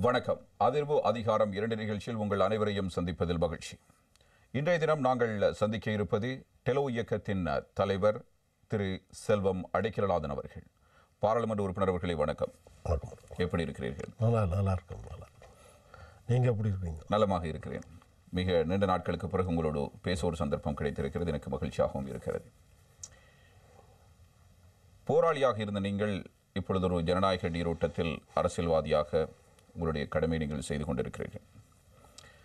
வணக்கம். அதிர்வு அதிகாரம் 2 நிகழ்ச்சியில் உங்கள் அனைவரையும் சந்திப்பதில் மகிழ்ச்சி. இன்றைய தினம் நாங்கள் சந்திக்க இருப்பது டெலோ இயக்கத்தின் தலைவர் திரு செல்வம் அடைக்கலநாதன் அவர்கள். பாராளுமன்ற உறுப்பினர் அவர்களை வணக்கம். எப்படி இருக்கிறீர்கள்? நல்லா இருக்கும். நீங்கள் எப்படி இருக்கீங்க? நலமாக இருக்கிறேன். மிக நீண்ட நாட்களுக்கு பிறகு உங்களோடு பேச ஒரு சந்தர்ப்பம் கிடைத்திருக்கிறது. எனக்கு மகிழ்ச்சியாகவும் இருக்கிறது. போராளியாக இருந்த நீங்கள் இப்பொழுது ஒரு ஜனநாயக நீரோட்டத்தில் அரசியல்வாதியாக உங்களுடைய கடமை நீங்கள் செய்து கொண்டிருக்கிறீர்கள்.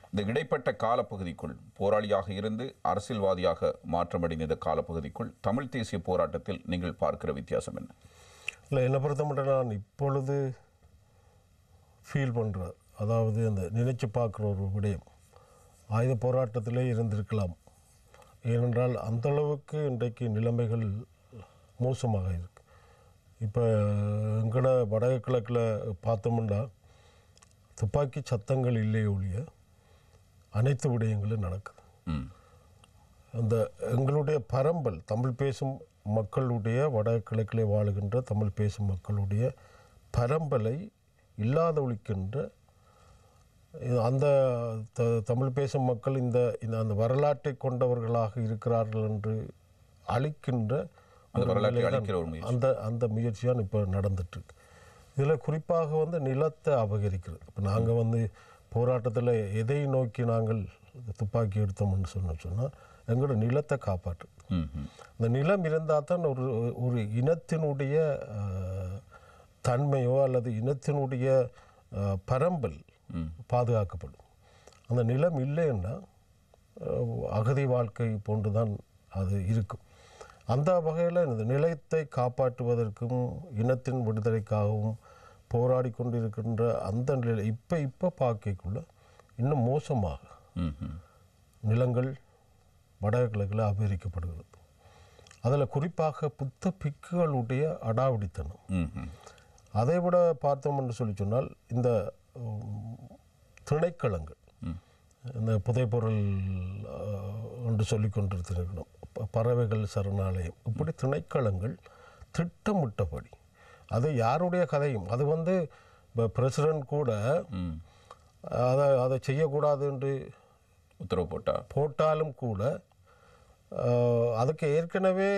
இந்த இடைப்பட்ட காலப்பகுதிக்குள் போராளியாக இருந்து அரசியல்வாதியாக மாற்றமடைந்த இந்த காலப்பகுதிக்குள் தமிழ் தேசிய போராட்டத்தில் நீங்கள் பார்க்கிற வித்தியாசம் என்ன? இல்லை, என்னை பொறுத்த மட்டும் நான் இப்பொழுது ஃபீல் பண்ணுறேன், அதாவது அந்த நினைச்சு பார்க்குற ஒரு விடயம் ஆயுத போராட்டத்திலே இருந்திருக்கலாம். ஏனென்றால் அந்தளவுக்கு இன்றைக்கு நிலைமைகள் மோசமாக இருக்குது. இப்போ எங்கட வடக்கு கிழக்கில் பார்த்தோம்னா துப்பாக்கி சத்தங்கள் இல்லையே ஒழிய அனைத்து விடயங்களும் நடக்குது. அந்த எங்களுடைய பரம்பல் தமிழ் பேசும் மக்களுடைய வடக்கு கிழக்கிலே வாழுகின்ற தமிழ் பேசும் மக்களுடைய பரம்பலை இல்லாத ஒழிக்கின்ற அந்த தமிழ் பேசும் மக்கள் இந்த அந்த வரலாற்றை கொண்டவர்களாக இருக்கிறார்கள் என்று அளிக்கின்ற அந்த முயற்சியான் இப்போ நடந்துட்டுருக்கு. இதில் குறிப்பாக நிலத்தை அபகரிக்கிறது. இப்போ நாங்கள் போராட்டத்தில் எதை நோக்கி நாங்கள் துப்பாக்கி எடுத்தோம்னு சொன்னால் எங்களோட நிலத்தை காப்பாற்றுறது. அந்த நிலம் இருந்தால் தான் ஒரு இனத்தினுடைய தன்மையோ அல்லது இனத்தினுடைய பரம்பல் பாதுகாக்கப்படும். அந்த நிலம் இல்லைன்னா அகதி வாழ்க்கை போன்று தான் அது இருக்கும். அந்த வகையில் இந்த நிலத்தை காப்பாற்றுவதற்கும் இனத்தின் விடுதலைக்காகவும் போராடி கொண்டிருக்கின்ற அந்த நிலை இப்போ பார்க்கக்குள்ள இன்னும் மோசமாக நிலங்கள் வடகிழக்கில் அபகரிக்கப்படுகிறது. அதில் குறிப்பாக புத்த பிக்குகளுடைய அடாவடித்தனம். அதை விட பார்த்தோம் என்று சொன்னால் இந்த திணைக்களங்கள், இந்த புதைப்பொருள் என்று சொல்லிக் கொண்டிருக்கிறோம், பறவைகள் சரணாலயம், இப்படி திணைக்களங்கள் திட்டமிட்டபடி, அது யாருடைய கதையும், அது இப்போ பிரசிடென்ட் கூட அதை செய்யக்கூடாது என்று உத்தரவு போட்டாலும் கூட அதுக்கு ஏற்கனவே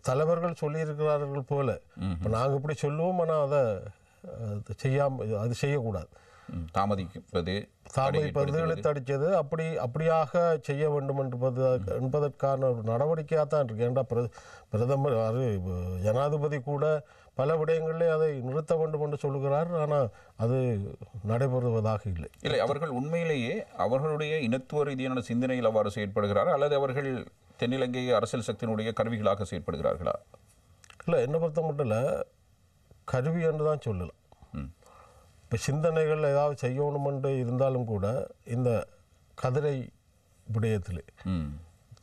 தலைவர்கள் சொல்லியிருக்கிறார்கள் போல. இப்போ நாங்கள் இப்படி சொல்லுவோம், ஆனால் அதை அது செய்யக்கூடாது, தாமதிப்பது இழுத்தடிச்சது அப்படியாக செய்ய வேண்டும் என்பதற்கான ஒரு நடவடிக்கையாக தான் இருக்கு. ஏன்டா பிரதமர் ஜனாதிபதி கூட பல விடயங்களிலே அதை நிறுத்த வேண்டும் என்று சொல்லுகிறார், ஆனால் அது நடைபெறுவதாக இல்லை. அவர்கள் உண்மையிலேயே அவர்களுடைய இனத்துவ ரீதியான சிந்தனையில் அவ்வாறு செயற்படுகிறார், அல்லது அவர்கள் தென்னிலங்கை அரசியல் சக்தியினுடைய கருவிகளாக செயற்படுகிறார்களா? இல்லை, என்னை பொறுத்த மட்டும் இல்லை, கருவி என்று தான் சொல்லலாம். இப்போ சிந்தனைகள் ஏதாவது செய்யணும் என்று இருந்தாலும் கூட இந்த கதிரை விடயத்தில்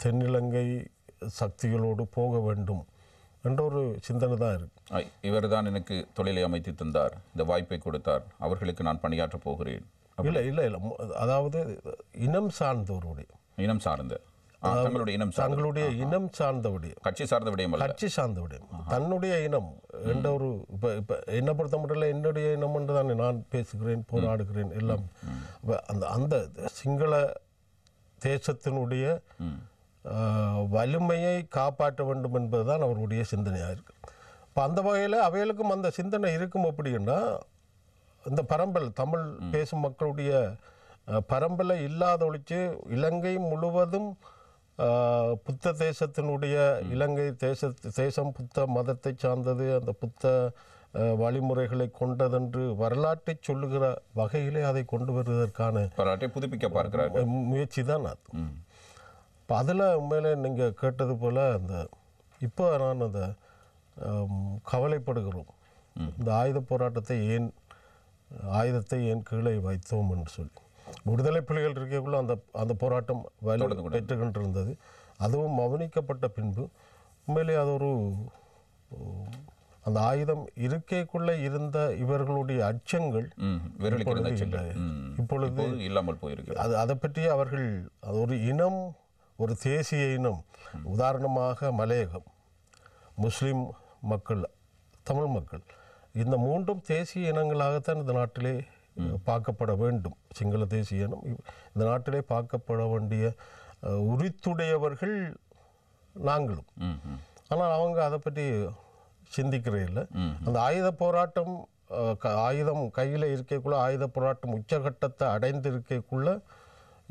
தென்னிலங்கை சக்திகளோடு போக வேண்டும் என்ற ஒரு சிந்தனை தான் இருக்கு. இவர் தான் எனக்கு தொழிலை அமைத்து தந்தார், இந்த வாய்ப்பை கொடுத்தார், அவர்களுக்கு நான் பணியாற்றப் போகிறேன். இல்லை, அதாவது இனம் சார்ந்தவருடைய இனம் சார்ந்த தங்களுடைய இனம் சார்ந்த விடயம், கட்சி சார்ந்த விடயம், தன்னுடைய இனம் என்ற ஒரு இப்போ என்ன பொறுத்த மட்டும் என்னுடைய இனம் என்று தான் நான் பேசுகிறேன், போராடுகிறேன் எல்லாம். அந்த சிங்கள தேசத்தினுடைய வலிமையை காப்பாற்ற வேண்டும் என்பதுதான் அவருடைய சிந்தனையாக இருக்கு. இப்போ அந்த வகையில் அவைகளுக்கும் அந்த சிந்தனை இருக்கும். அப்படின்னா இந்த பரம்பல் தமிழ் பேசும் மக்களுடைய பரம்பலை இல்லாத ஒழிச்சு இலங்கை முழுவதும் புத்த தேசத்தினுடைய இலங்கை தேசம் புத்த மதத்தை சார்ந்தது, அந்த புத்த வழிமுறைகளை கொண்டதென்று வரலாற்றை சொல்லுகிற வகையிலே அதை கொண்டு வருவதற்கான வரலாற்றை புதுப்பிக்க பார்க்கிறார் முயற்சி தான் அது. இப்போ அதில் உண்மையிலே நீங்கள் கேட்டது போல் இப்போ நான் அந்த கவலைப்படுகிறோம், இந்த ஆயுத போராட்டத்தை ஆயுதத்தை ஏன் கீழே வைத்தோம் என்று சொல்லி. விடுதலை புலிகள் இருக்கக்குள்ள அந்த போராட்டம் பெற்றுக்கொண்டிருந்தது. அதுவும் மௌனிக்கப்பட்ட பின்பு உண்மையிலே அது அந்த ஆயுதம் இருக்கைக்குள்ளே இருந்த இவர்களுடைய அச்சங்கள் இப்பொழுது இல்லாமல் போயிருக்கு. அதை பற்றி அவர்கள் ஒரு இனம், ஒரு தேசிய இனம், உதாரணமாக மலையகம், முஸ்லீம் மக்கள், தமிழ் மக்கள், இந்த மூன்றும் தேசிய இனங்களாகத்தான் இந்த நாட்டிலே பார்க்கப்பட வேண்டும். சிங்கள தேசிய இனம் இந்த நாட்டிலே பார்க்கப்பட வேண்டிய உரித்துடையவர்கள் நாங்களும். ஆனால் அவங்க அதை பற்றி சிந்திக்கிறே இல்லை. அந்த ஆயுத போராட்டம் ஆயுதம் கையில் இருக்கக்குள்ள ஆயுத போராட்டம் உச்சகட்டத்தை அடைந்திருக்கக்குள்ள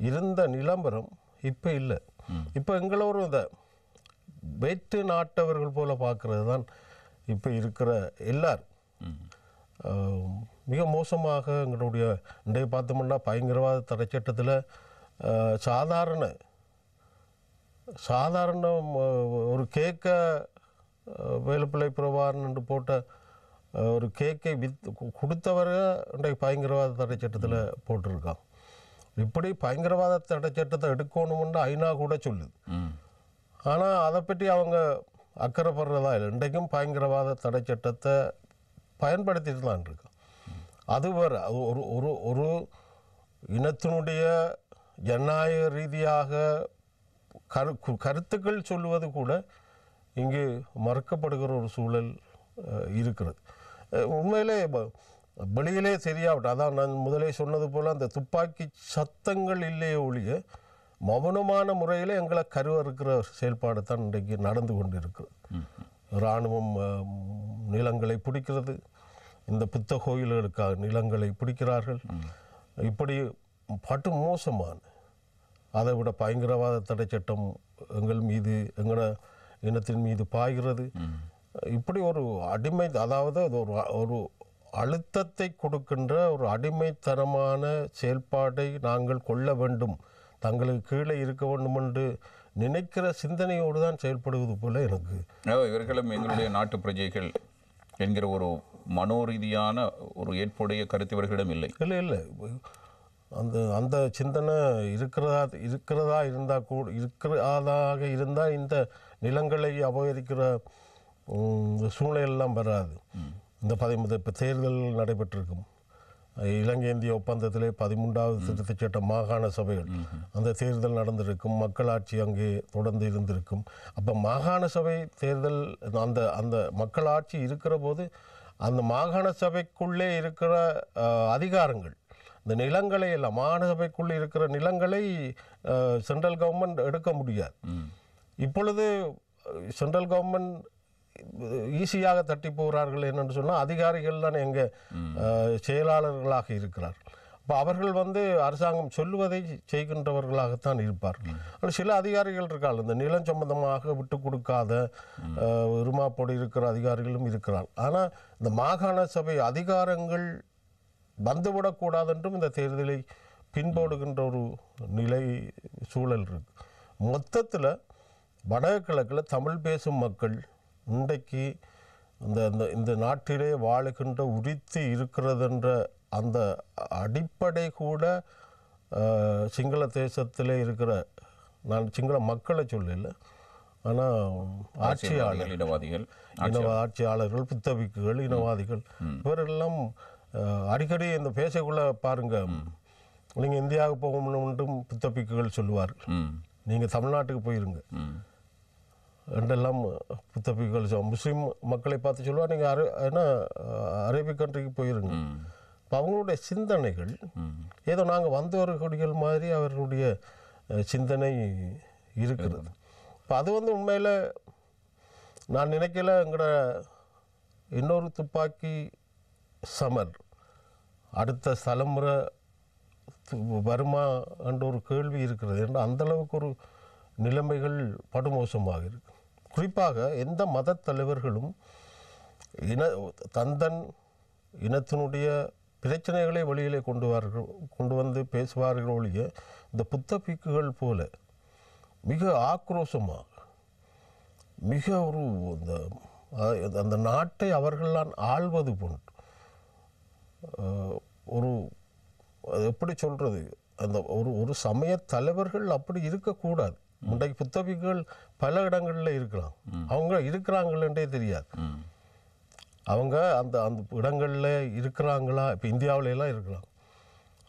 இருந்த நிலம்பரம் இப்போ இல்லை. இப்போ எங்களோரும் இந்த வேற்று நாட்டவர்கள் போல பார்க்கறது தான் இப்போ இருக்கிற எல்லாரும். மிக மோசமாக எங்களுடைய இன்றைய பார்த்தோம்னா பயங்கரவாத தடை சட்டத்தில் சாதாரண ஒரு கேக்க வேலுப்பிள்ளை பிரபாகரன் என்று போட்ட ஒரு கேக்கை கொடுத்தவரை இன்றைக்கு பயங்கரவாத தடை சட்டத்தில் போட்டிருக்கான். இப்படி பயங்கரவாத தடை சட்டத்தை எடுக்கணும்னு ஐநா கூட சொல்லுது. ஆனால் அதை பற்றி அவங்க அக்கறைப்படுறதா இல்லை. இன்றைக்கும் பயங்கரவாத தடை சட்டத்தை பயன்படுத்திட்டு தான் இருக்கான். அது வேறு. அது ஒரு இனத்தினுடைய ஜனநாயக ரீதியாக கருத்துக்கள் சொல்லுவது கூட இங்கு மறுக்கப்படுகிற ஒரு சூழல் இருக்கிறது. உண்மையிலே வெளியிலே சரியாகட்டும். அதான் நான் முதலே சொன்னது போல் அந்த துப்பாக்கி சத்தங்கள் இல்லையே ஒழிய மௌனமான முறையில் எங்களை கருவறுக்கிற செயல்பாடு தான் இன்றைக்கு நடந்து கொண்டு இருக்குது. இராணுவம் நிலங்களை பிடிக்கிறது, இந்த புத்த கோயில்களுக்காக நிலங்களை பிடிக்கிறார்கள். இப்படி பட்டு மோசமான அதை விட பயங்கரவாத தடை சட்டம் எங்கள் மீது எங்களோட இனத்தின் மீது பாய்கிறது. இப்படி ஒரு அடிமை, அதாவது ஒரு அழுத்தத்தை கொடுக்கின்ற ஒரு அடிமைத்தனமான செயல்பாட்டை நாங்கள் கொள்ள வேண்டும், தங்களுக்கு கீழே இருக்க வேண்டும் என்று நினைக்கிற சிந்தனையோடு தான் செயல்படுவது போல எனக்கு. இவர்களும் எங்களுடைய நாட்டு பிரஜைகள் என்கிற ஒரு மனோரீதியான ஒரு ஏற்புடைய கருத்து இவர்களிடம் இல்லை. இல்லை அந்த சிந்தனை இருக்கிறதா இருந்தால் கூட இருக்கிறதாக இருந்தால் இந்த நிலங்களை அபகரிக்கிற சூழ்நிலையெல்லாம் வராது. இப்போ தேர்தல் நடைபெற்றிருக்கும். இலங்கை இந்திய ஒப்பந்தத்திலே 13வது திருத்தச் சட்டம், மாகாண சபைகள், அந்த தேர்தல் நடந்திருக்கும், மக்களாட்சி அங்கே தொடர்ந்து இருந்திருக்கும். அப்போ மாகாண சபை தேர்தல் அந்த மக்களாட்சி இருக்கிற போது அந்த மாகாண சபைக்குள்ளே இருக்கிற அதிகாரங்கள், இந்த நிலங்களை எல்லாம் மாகாண சபைக்குள்ளே இருக்கிற நிலங்களை சென்ட்ரல் கவர்மெண்ட் எடுக்க முடியாது. இப்பொழுது சென்ட்ரல் கவர்மெண்ட் ஈஸியாக தட்டி போகிறார்கள். என்னென்னு சொன்னால் அதிகாரிகள் தான் எங்கள் செயலாளர்களாக இருக்கிறார். அப்போ அவர்கள் அரசாங்கம் சொல்லுவதை செய்கின்றவர்களாகத்தான் இருப்பார்கள். ஆனால் சில அதிகாரிகள் இருக்கார்கள், இந்த நிலம் சம்பந்தமாக விட்டு கொடுக்காத இருமாப்போடு இருக்கிற அதிகாரிகளும் இருக்கிறார். ஆனால் இந்த மாகாண சபை அதிகாரங்கள் வந்துவிடக்கூடாது என்றும் இந்த தேர்தலை பின்போடுகின்ற ஒரு நிலை சூழல் இருக்கு. மொத்தத்தில் வடகிழக்கில் தமிழ் பேசும் மக்கள் இன்றைக்கு இந்த நாட்டிலே வாழுகின்ற உரித்து இருக்கிறதுன்ற அந்த அடிப்படை கூட சிங்கள தேசத்திலே இருக்கிற, நான் சிங்கள மக்களை சொல்லல, ஆனால் ஆட்சியாளர்கள், புத்தபிக்குகள், இனவாதிகள், இவரெல்லாம் அடிக்கடி இந்த பேசக்குள்ள பாருங்க, நீங்கள் இந்தியாவுக்கு போகணும்ன்றும் புத்தபிக்குகள் சொல்லுவார்கள், நீங்கள் தமிழ்நாட்டுக்கு போயிருங்க என்றெல்லாம் புத்தபிக்குகள் முஸ்லீம் மக்களை பார்த்து சொல்லுவார், நீங்கள் ஏன்னா அரேபிக் கண்ட்ரிக்கு போயிருங்க. இப்போ அவங்களுடைய சிந்தனைகள் ஏதோ நாங்கள் வந்தவர்களுடைய மாதிரி அவர்களுடைய சிந்தனை இருக்கிறது. இப்போ அது உண்மையில் நான் நினைக்கல எங்களோட இன்னொரு துப்பாக்கி சமர் அடுத்த தலைமுறை வருமா என்ற ஒரு கேள்வி இருக்கிறது. ஏன்னா அந்தளவுக்கு ஒரு நிலைமைகள் படுமோசமாக இருக்கு. குறிப்பாக எந்த மத தலைவர்களும் தந்தன் இனத்தினுடைய பிரச்சனைகளை வெளியிலே கொண்டு வந்து பேசுவார்கள் ஒழிய இந்த புத்த பீக்குகள் போல மிக ஆக்ரோஷமாக மிக ஒரு அந்த நாட்டை அவர்களால் ஆள்வது போன்று ஒரு எப்படி சொல்கிறது, அந்த ஒரு சமய தலைவர்கள் அப்படி இருக்கக்கூடாது. இன்றைக்கு புத்தபிக்குகள் பல இடங்களில் இருக்கிறாங்க, அவங்க இருக்கிறாங்களே தெரியாது. அவங்க அந்த இடங்களில் இருக்கிறாங்களா, இப்போ இந்தியாவிலெல்லாம் இருக்கிறாங்க.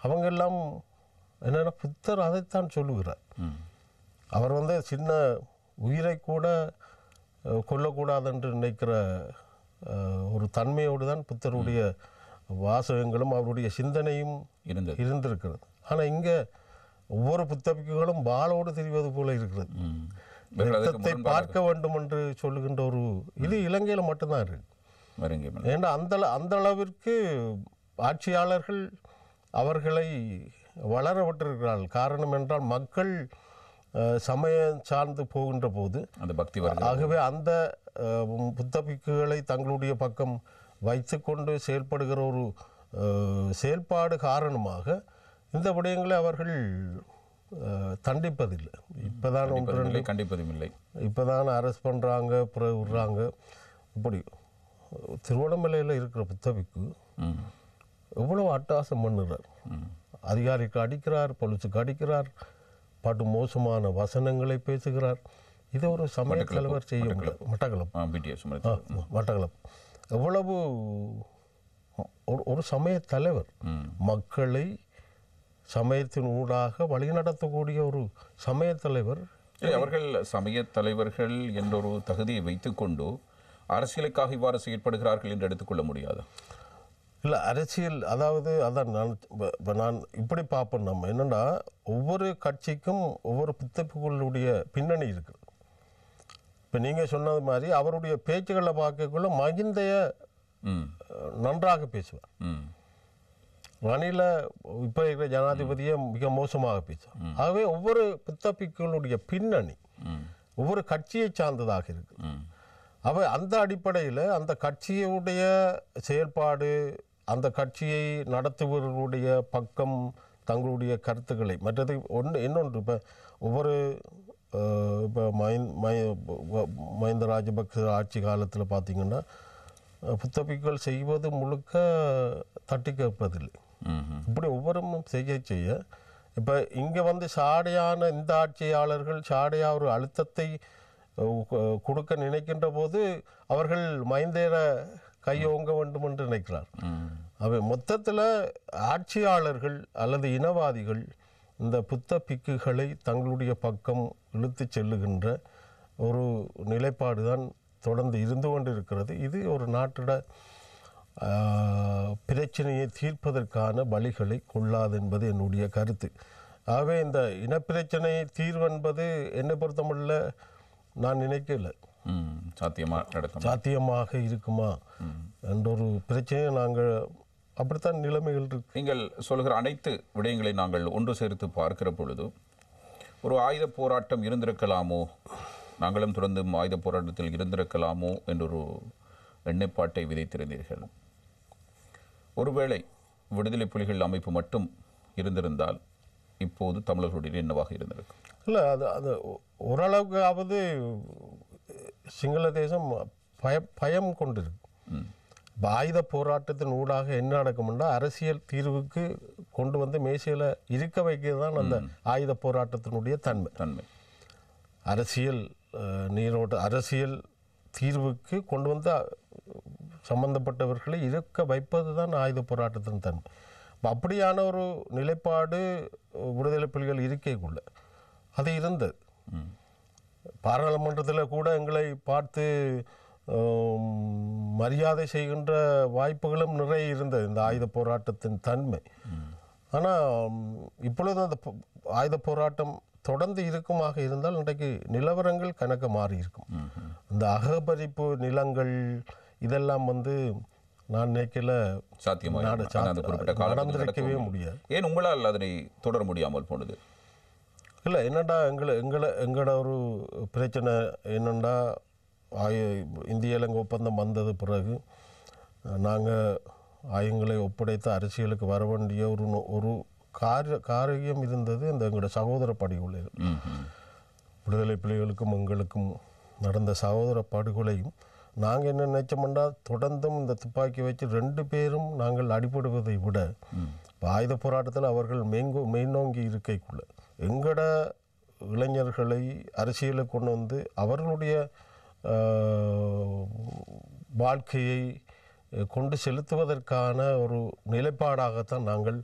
அவங்க எல்லாம் என்னென்னா புத்தர் அதைத்தான் சொல்லுகிறார். அவர் சின்ன உயிரை கூட கொல்லக்கூடாது என்று நினைக்கிற ஒரு தன்மையோடு தான் புத்தருடைய வாசகங்களும் அவருடைய சிந்தனையும் இருந்திருக்கிறது. ஆனால் இங்கே ஒவ்வொரு புத்தபிக்குகளும் பாலோடு தெரிவது போல இருக்கிறது. ரத்தத்தை பார்க்க வேண்டும் என்று சொல்லுகின்ற ஒரு இது இலங்கையில் மட்டும்தான் இருக்கு. ஏன்னா அந்த அளவிற்கு ஆட்சியாளர்கள் அவர்களை வளர விட்டிருக்கிறார்கள். காரணம் என்றால் மக்கள் சமயம் சார்ந்து போகின்ற போது அந்த பக்தி, ஆகவே அந்த புத்தபிக்குகளை தங்களுடைய பக்கம் வைத்து கொண்டு செயல்படுகிற ஒரு செயல்பாடு காரணமாக இந்த விடயங்களை அவர்கள் தண்டிப்பதில்லை. இப்போதான் கண்டிப்பதும் இல்லை, இப்போதான் அரெஸ்ட் பண்ணுறாங்க, பிறகு விடுறாங்க. இப்படி திருவண்ணாமலையில் இருக்கிற புத்தபிக்கு எவ்வளவு அட்டகாசம் பண்ணுறார். அதிகாரிக்கு அடிக்கிறார், போலீஸுக்கு அடிக்கிறார், பாட்டு மோசமான வசனங்களை பேசுகிறார். இதை ஒரு சமய தலைவர் செய்ய முடியாது. மட்டக்களப்பு எவ்வளவு ஒரு சமய தலைவர் மக்களை சமயத்தின் ஊடாக வழிநடத்தக்கூடிய ஒரு சமய தலைவர். அவர்கள் சமய தலைவர்கள் என்ற ஒரு தகுதியை வைத்துக்கொண்டு அரசியலுக்காக இவ்வாறு செயற்படுகிறார்கள் என்று எடுத்துக்கொள்ள முடியாது. இல்லை, அரசியல் அதாவது அதான் நான் இப்படி பார்ப்பேன். நம்ம என்னென்னா ஒவ்வொரு கட்சிக்கும் ஒவ்வொரு புத்தகங்களுடைய பின்னணி இருக்குது. இப்போ நீங்கள் சொன்னது மாதிரி அவருடைய பேச்சுக்களை பார்க்கக்குள்ள மகிந்தைய நன்றாக பேசுவார். ரணில இப்போ இருக்கிற ஜனாதிபதியை மிக மோசமாக பேசுவார். ஆகவே ஒவ்வொரு புத்தபிக்குகளுடைய பின்னணி ஒவ்வொரு கட்சியை சார்ந்ததாக இருக்கு. அவை அந்த அடிப்படையில் அந்த கட்சியுடைய செயல்பாடு, அந்த கட்சியை நடத்துபவர்களுடைய பக்கம் தங்களுடைய கருத்துக்களை மற்றது இன்னொன்று இப்போ ஒவ்வொரு இப்போ மஹிந்த ராஜபக்ச ஆட்சி காலத்தில் பார்த்திங்கன்னா புத்தபிக்குகள் செய்வது முழுக்க தட்டி கேட்பதில்லை. இப்படி ஒவ்வொருவரும் செய்ய இப்போ இங்கே வந்து சாடையான இந்த ஆட்சியாளர்கள் சாடையாக ஒரு அழுத்தத்தை கொடுக்க நினைக்கின்ற போது அவர்கள் மைந்தேற கையோங்க வேண்டும் என்று நினைக்கிறார். அவை மொத்தத்தில் ஆட்சியாளர்கள் அல்லது இனவாதிகள் இந்த புத்த பிக்குகளை தங்களுடைய பக்கம் இழுத்து செல்லுகின்ற ஒரு நிலைப்பாடு தான் தொடர்ந்து இருந்து கொண்டு இருக்கிறது. இது ஒரு நாட்டோட பிரச்சனையை தீர்ப்பதற்கான வழிகளை கொள்ளாது என்பது என்னுடைய கருத்து. ஆகவே இந்த இனப்பிரச்சனை தீர்வென்பது என்னை பொறுத்தமல்ல நான் நினைக்கல சாத்தியமாக இருக்குமா என்ற ஒரு பிரச்சனையை நாங்கள் அப்படித்தான் நிலைமைகள் இருக்கு. நீங்கள் சொல்கிற அனைத்து விடயங்களை நாங்கள் ஒன்று சேர்த்து பார்க்கிற பொழுது ஒரு ஆயுத போராட்டம் இருந்திருக்கலாமோ, நாங்களும் தொடர்ந்து ஆயுத போராட்டத்தில் இருந்திருக்கலாமோ என்றொரு எண்ணப்பாட்டை விதைத்திருந்தீர்கள். ஒருவேளை விடுதலை புலிகள் அமைப்பு மட்டும் இருந்திருந்தால் இப்போது தமிழர்களுடைய என்னவாக இருந்திருக்கும்? இல்லை, அது ஓரளவுக்காவது சிங்கள தேசம் பயம் கொண்டிருக்கு. இப்போ ஆயுத போராட்டத்தின் ஊடாக என்ன நடக்கும்னா அரசியல் தீர்வுக்கு கொண்டு வந்து மேசையில் இருக்க வைக்கிறது தான் அந்த ஆயுத போராட்டத்தினுடைய தன்மை. அரசியல் அரசியல் தீர்வுக்கு கொண்டு வந்து சம்பந்தப்பட்டவர்களை இருக்க வைப்பது தான் ஆயுத போராட்டத்தின் தன்மை. இப்போ அப்படியான ஒரு நிலைப்பாடு விடுதலை புலிகள் இருக்கைக்குள்ள அது இருந்தது. பாராளுமன்றத்தில் கூட எங்களை பார்த்து மரியாதை செய்கின்ற வாய்ப்புகளும் நிறைய இருந்தது இந்த ஆயுத போராட்டத்தின் தன்மை. ஆனால் இப்பொழுது அந்த ஆயுத போராட்டம் தொடர்ந்து இருக்குமாக இருந்தால் இன்றைக்கு நிலவரங்கள் கணக்க மாறி இருக்கும். இந்த அகபரிப்பு நிலங்கள் இதெல்லாம் வந்து நான் நினைக்கல நடந்திருக்கவே முடியாது. ஏன் உங்களால் அதனை தொடர முடியாமல் போனது? இல்லை, என்னண்டா எங்களோட ஒரு பிரச்சனை என்னண்டா இந்திய இலங்கை ஒப்பந்தம் வந்தது பிறகு நாங்கள் ஆயுதங்களை ஒப்படைத்த அரசியலுக்கு வர வேண்டிய ஒரு காரியம் இருந்தது. இந்த எங்களோட சகோதர படுகொலைகள், விடுதலை புலிகளுக்கும் எங்களுக்கும் நடந்த சகோதர படுகொலையும் நாங்கள் என்ன நினைச்சோம்னா தொடர்ந்தும் இந்த துப்பாக்கி வச்சு 2 பேரும் நாங்கள் அடிபடுவதை விட ஆயுத போராட்டத்தில் அவர்கள் மெய்நோங்கி இருக்கைக்குள்ள எங்களோட இளைஞர்களை அரசியலுக்கு கொண்டு வந்து அவர்களுடைய வாழ்க்கையை கொண்டு செலுத்துவதற்கான ஒரு நிலைப்பாடாகத்தான் நாங்கள்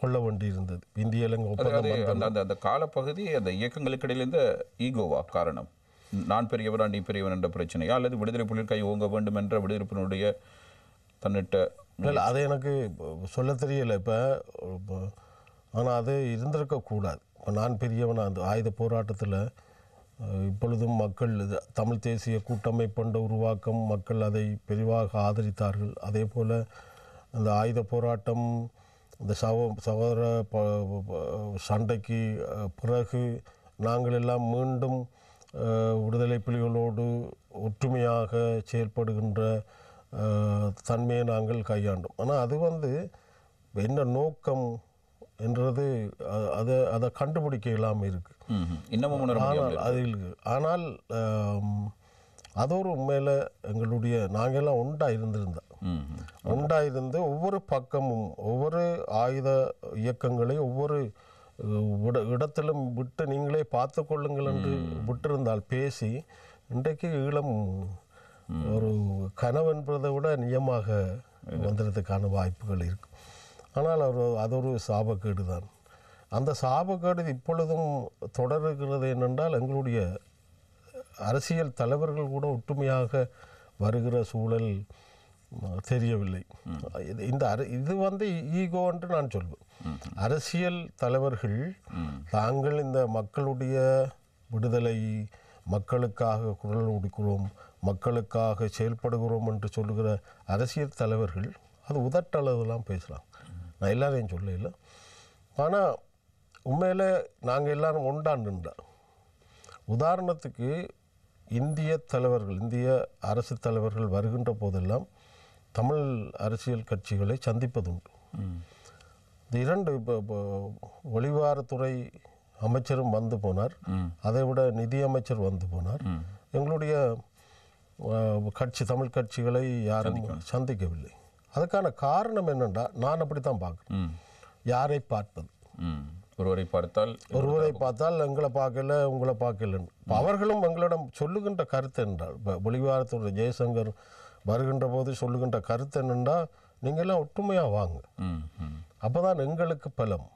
கொள்ள வேண்டியிருந்தது. இந்திய இலங்கை ஒப்பந்தம் அந்த காலப்பகுதி அந்த இயக்கங்களுக்கு இடையில் இந்த ஈகோவா காரணம்? நான் பெரியவரா நீ பெரியவன் என்ற பிரச்சனையா, அல்லது விடுதலை புலிகள் கை ஓங்க வேண்டும் என்ற விடுதலை புலிகளுடைய தன்னிட்ட இல்லை அது எனக்கு சொல்ல தெரியலை இப்போ. ஆனால் அது இருந்திருக்கக்கூடாது. இப்போ நான் பெரியவன் அந்த ஆயுத போராட்டத்தில் இப்பொழுதும் மக்கள் தமிழ் தேசிய கூட்டமைப்பு உருவாக்கம் மக்கள் அதை பெரிவாக ஆதரித்தார்கள். அதே போல் அந்த ஆயுத போராட்டம் இந்த சகோதர சண்டைக்கு பிறகு நாங்கள் எல்லாம் மீண்டும் விடுதலை புலிகளோடு ஒற்றுமையாக செயல்படுகின்ற தன்மையை நாங்கள் கையாண்டோம். ஆனால் அது என்ன நோக்கம் என்றது அதை கண்டுபிடிக்க இல்லாமல் இருக்குது இன்னமும். ஆனால் அது ஒரு உண்மையில் எங்களுடைய நாங்கள்லாம் உண்டாயிருந்து ஒவ்வொரு பக்கமும் ஒவ்வொரு ஆயுத இயக்கங்களையும் ஒவ்வொரு இடத்திலும் விட்டு நீங்களே பார்த்து கொள்ளுங்கள் என்று விட்டிருந்தால் பேசி இன்றைக்கு ஈழம் ஒரு கனவு என்பதை விட நிஜமாக வந்துடுறதுக்கான வாய்ப்புகள் இருக்கும். ஆனால் அது ஒரு சாபக்கேடு தான். அந்த சாபக்கேடு இப்பொழுதும் தொடர்கிறது என்னென்றால் எங்களுடைய அரசியல் தலைவர்கள் கூட ஒற்றுமையாக வருகிற சூழல் தெரியவில்லை. இது ஈகோ என்று நான் சொல்வேன். அரசியல் தலைவர்கள் தாங்கள் இந்த மக்களுடைய விடுதலை, மக்களுக்காக குரல் கொடுக்கிறோம், மக்களுக்காக செயல்படுகிறோம் என்று சொல்லுகிற அரசியல் தலைவர்கள் அது உதட்டளவுலாம் பேசலாம். நான் எல்லாரையும் சொல்லல. ஆனால் உண்மையில் நாங்கள் எல்லாரும் ஒன்றாண்டுன்றோம். உதாரணத்துக்கு இந்திய தலைவர்கள், இந்திய அரசு தலைவர்கள் வருகின்ற போதெல்லாம் தமிழ் அரசியல் கட்சிகளை சந்திப்பதுண்டு. இந்த இரண்டு இப்போ வெளிவாரத்துறை அமைச்சரும் வந்து போனார், அதை விட நிதியமைச்சர் வந்து போனார். எங்களுடைய தமிழ் கட்சிகளை யாரும் சந்திக்கவில்லை. அதுக்கான காரணம் என்னென்னா, நான் அப்படித்தான் பார்க்குறேன். யாரை பார்ப்பது? ஒருவரை பார்த்தால் எங்களை பார்க்கல, உங்களை பார்க்கலன்னு. அவர்களும் எங்களிடம் சொல்லுகின்ற கருத்து என்றால், இப்போ வெளிவாரத்துறை ஜெயசங்கர் வருகின்ற போது சொல்லுகின்ற கருத்து என்னென்னா, நீங்கள்லாம் ஒற்றுமையாக வாங்க, அப்போ தான் எங்களுக்கு பலம்.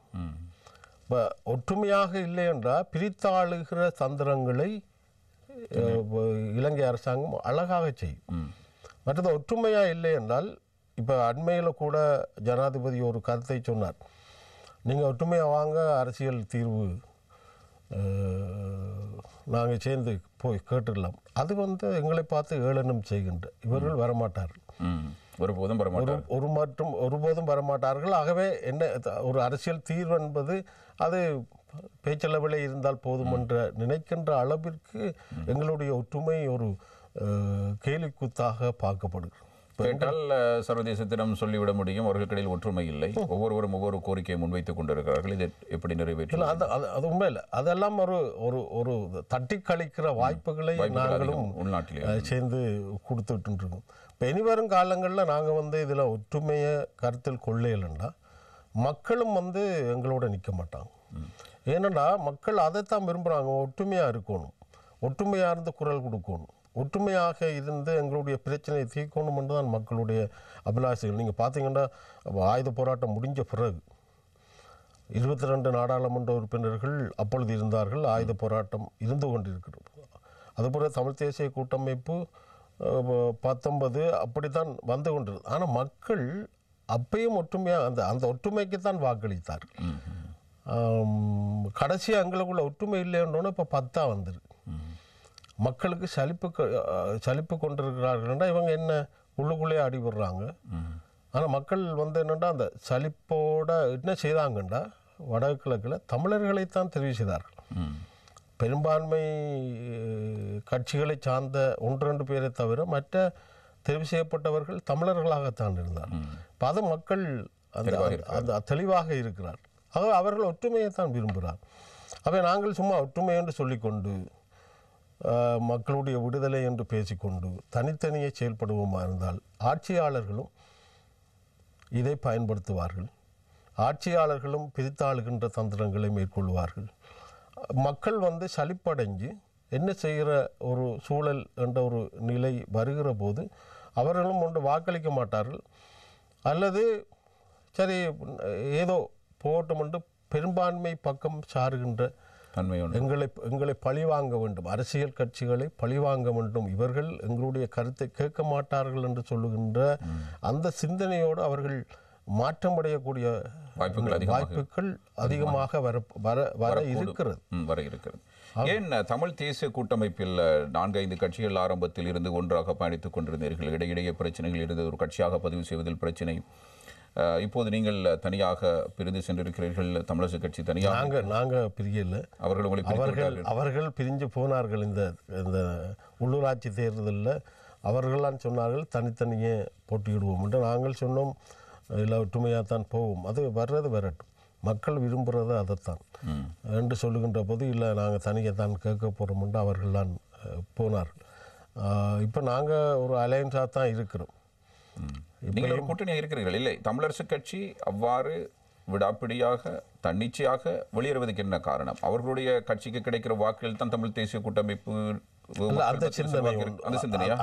இப்போ ஒற்றுமையாக இல்லை என்றால் பிரித்தாளுகிற தந்திரங்களை இலங்கை அரசாங்கம் அழகாக செய்யும். மற்றது ஒற்றுமையாக இல்லை என்றால், இப்போ அண்மையில் கூட ஜனாதிபதி ஒரு கருத்தை சொன்னார், நீங்கள் ஒற்றுமையாக வாங்க, அரசியல் தீர்வு நாங்கள் சேர்ந்து போய் கேட்டுடலாம். அது எங்களை பார்த்து ஏளனம் செய்கின்ற இவர்கள் வரமாட்டார்கள், ஒருபோதும் வரமாட்டார்கள். ஆகவே என்ன ஒரு அரசியல் தீர்வு என்பது அது பேச்சளவிலே இருந்தால் போதும் என்ற நினைக்கின்ற அளவிற்கு எங்களுடைய ஒற்றுமை ஒரு கேலிக்கூத்தாக பார்க்கப்படுகிறது. கேட்டால் சர்வதேசத்திடம் சொல்லிவிட முடியும், அவர்களுக்கிடையில் ஒற்றுமை இல்லை, ஒவ்வொருவரும் ஒவ்வொரு கோரிக்கையை முன்வைத்துக் கொண்டிருக்கிறார்கள், இதை எப்படி நிறைவேற்ற? அது உண்மை இல்லை. அதெல்லாம் ஒரு தட்டி கழிக்கிற வாய்ப்புகளை நாங்களும் உள்நாட்டிலே சேர்ந்து கொடுத்துட்டு இருக்கோம். இப்போ இனிவரும் காலங்களில் நாங்கள் இதில் ஒற்றுமையை கருத்தில் கொள்ளையிலன்னா மக்களும் எங்களோட நிற்க மாட்டாங்க. ஏனென்னா மக்கள் அதைத்தான் விரும்புகிறாங்க, ஒற்றுமையாக இருக்கணும், ஒற்றுமையாக இருந்து குரல் கொடுக்கணும், ஒற்றுமையாக இருந்து எங்களுடைய பிரச்சனையை தீர்க்கணும் என்று தான் மக்களுடைய அபிலாஷைகள். நீங்கள் பார்த்தீங்கன்னா ஆயுத போராட்டம் முடிஞ்ச பிறகு 22 நாடாளுமன்ற உறுப்பினர்கள் அப்பொழுது இருந்தார்கள், ஆயுத போராட்டம் இருந்து கொண்டிருக்கிறது. அதுபோல் தமிழ் தேசிய கூட்டமைப்பு 19 அப்படித்தான் வந்து கொண்டிருந்தது. ஆனால் மக்கள் அப்பையும் ஒற்றுமையாக அந்த ஒற்றுமைக்கு தான் வாக்களித்தார். கடைசியாக எங்களுக்குள்ள ஒற்றுமை இல்லைன்றோன்னு இப்போ 10 வந்துருக்கு. மக்களுக்கு சலிப்பு கொண்டிருக்கிறார்கள்னா இவங்க என்ன உள்ளுக்குள்ளேயே அடிபடுறாங்க. ஆனால் மக்கள் என்னென்னா அந்த சலிப்போட என்ன செய்தாங்கண்டா வடகிழக்கில் தமிழர்களைத்தான் தெரிவு செய்தார்கள். பெரும்பான்மை கட்சிகளை சார்ந்த 1-2 பேரை தவிர மற்ற தெரிவு செய்யப்பட்டவர்கள் தமிழர்களாகத்தான் இருந்தார். இப்போ அதை மக்கள் அந்த தெளிவாக இருக்கிறார். ஆக அவர்கள் ஒற்றுமையை தான் விரும்புகிறார். அவை நாங்கள் சும்மா ஒற்றுமை என்று சொல்லிக்கொண்டு மக்களுடைய விடுதலை என்று பேசிக்கொண்டு தனித்தனியே செயல்படுவோமா இருந்தால் ஆட்சியாளர்களும் இதை பயன்படுத்துவார்கள். ஆட்சியாளர்களும் பிரித்தாளுகின்ற தந்திரங்களை மேற்கொள்வார்கள். மக்கள் சலிப்படைஞ்சு என்ன செய்கிற ஒரு சூழல் என்ற ஒரு நிலை வருகிற போது அவர்களும் ஒன்று வாக்களிக்க மாட்டார்கள், அல்லது சரி ஏதோ போட்டும் என்று பெரும்பான்மை பக்கம் சாருகின்ற எங்களை பழிவாங்க வேண்டும், அரசியல் கட்சிகளை பழிவாங்க வேண்டும், இவர்கள் எங்களுடைய கருத்தை கேட்க மாட்டார்கள் என்று சொல்லுகின்ற அந்த சிந்தனையோடு அவர்கள் மாற்றமடையக்கூடிய வாய்ப்புகள் அதிகமாக வர இருக்கிறது. ஏன் தமிழ் தேசிய கூட்டமைப்பில் 4-5 கட்சிகள் ஆரம்பத்தில் இருந்து ஒன்றாக பயணித்துக் கொண்டிருந்தீர்கள், இடையிடையே பிரச்சனைகள் இருந்தது, ஒரு கட்சியாக பதிவு செய்வதில் பிரச்சனை. இப்போது நீங்கள் தனியாக பிரிந்து சென்றிருக்கிறீர்கள், தமிழரசு கட்சி தனியாக. நாங்கள் பிரியல, அவர்கள் பிரிஞ்சு போனார்கள். இந்த உள்ளூராட்சி தேர்தலில் அவர்களான் சொன்னார்கள் தனித்தனியே போட்டியிடுவோம் என்று. நாங்கள் சொன்னோம் இல்லை, ஒற்றுமையாக தான் போவோம், அது வர்றது வரட்டும், மக்கள் விரும்புகிறது அதைத்தான் என்று சொல்லுகின்ற போது இல்லை நாங்கள் தனியாக தான் கேட்க போகிறோம் என்று அவர்கள்லாம் போனார்கள். இப்போ நாங்கள் ஒரு அலையன்ஸாக தான் இருக்கிறோம். நீங்கள் ஒரு கூட்டணியாக இருக்கிறீர்கள். இல்லை, தமிழரசு கட்சி அவ்வாறு விடாப்பிடியாக தன்னிச்சையாக வெளியேறுவதற்கு என்ன காரணம்? அவர்களுடைய கட்சிக்கு கிடைக்கிற வாக்குகள் தான் தமிழ் தேசிய கூட்டமைப்பு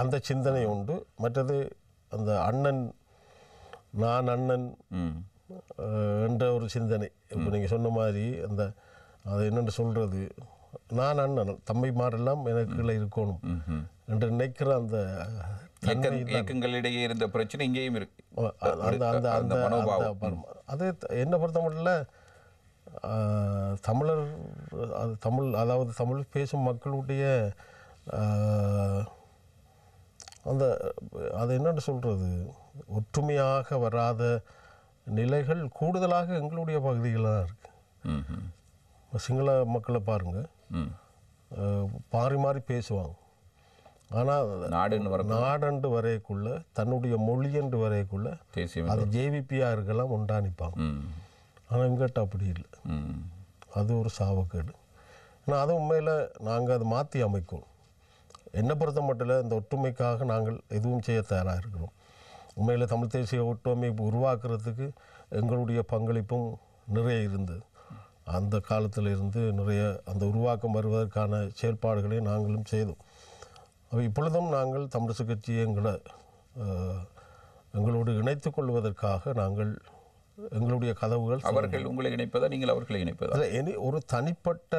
அந்த சிந்தனை உண்டு. மற்றது அந்த அண்ணன் நான் அண்ணன் என்ற ஒரு சிந்தனை. இப்போ நீங்கள் சொன்ன மாதிரி அந்த அது என்னென்னு சொல்கிறது, நான் அண்ணன் தம்பிமாரெல்லாம் எனக்குள்ள இருக்கணும் என்று நினைக்கிற அந்த இயக்கங்களிடையே இருந்த பிரச்சனை இங்கேயும் இருக்கு. அது என்ன பொறுத்த மட்டும் தமிழர் அதாவது தமிழ் பேசும் மக்களுடைய அந்த அது என்னென்னு சொல்கிறது, ஒற்றுமையாக வராத நிலைகள் கூடுதலாக எங்களுடைய பகுதிகளில் தான் இருக்குது. சிங்கள மக்களை பாருங்கள், மாறி பேசுவாங்க. ஆனால் நாடண்டு வரைக்குள்ள தன்னுடைய மொழி என்று வரைக்குள்ள அது ஜேவிபியாக இருக்கலாம் உண்டானிப்பாங்க. ஆனால் எங்கிட்ட அப்படி இல்லை, அது ஒரு சாவக்கேடு. ஆனால் அது உண்மையில் நாங்கள் அதை மாற்றி அமைக்கணும். என்னை பொறுத்த மட்டும் இந்த ஒற்றுமைக்காக நாங்கள் எதுவும் செய்ய தயாராக இருக்கிறோம். உண்மையில் தமிழ் தேசிய ஒற்றுமைப்பு உருவாக்குறதுக்கு எங்களுடைய பங்களிப்பும் நிறைய இருந்தது. அந்த காலத்தில் இருந்து நிறைய அந்த உருவாக்கம் வருவதற்கான செயல்பாடுகளை நாங்களும் செய்தோம். இப்பொழுதும் நாங்கள் தமிழரசு கட்சியை எங்களோடு இணைத்துக் கொள்வதற்காக நாங்கள் எங்களுடைய கதவுகள். அவர்கள் உங்களை இணைப்பதா, நீங்கள் அவர்களை இணைப்பதா? இனி ஒரு தனிப்பட்ட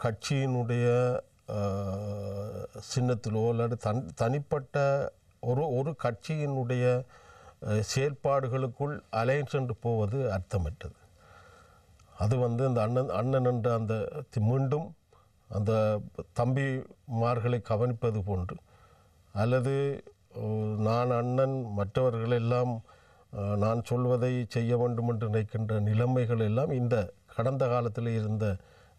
கட்சியினுடைய சின்னத்திலோ அல்லது தனிப்பட்ட ஒரு கட்சியினுடைய செயல்பாடுகளுக்குள் அலையன்ஸ் என்று போவது அர்த்தமற்றது. அது இந்த அண்ணன் என்ற அந்த மீண்டும் அந்த தம்பிமார்களை கவனிப்பது போன்று, அல்லது நான் அண்ணன் மற்றவர்களெல்லாம் நான் சொல்வதை செய்ய வேண்டும் என்று நினைக்கின்ற நிலைமைகள் எல்லாம் இந்த கடந்த காலத்தில் இருந்த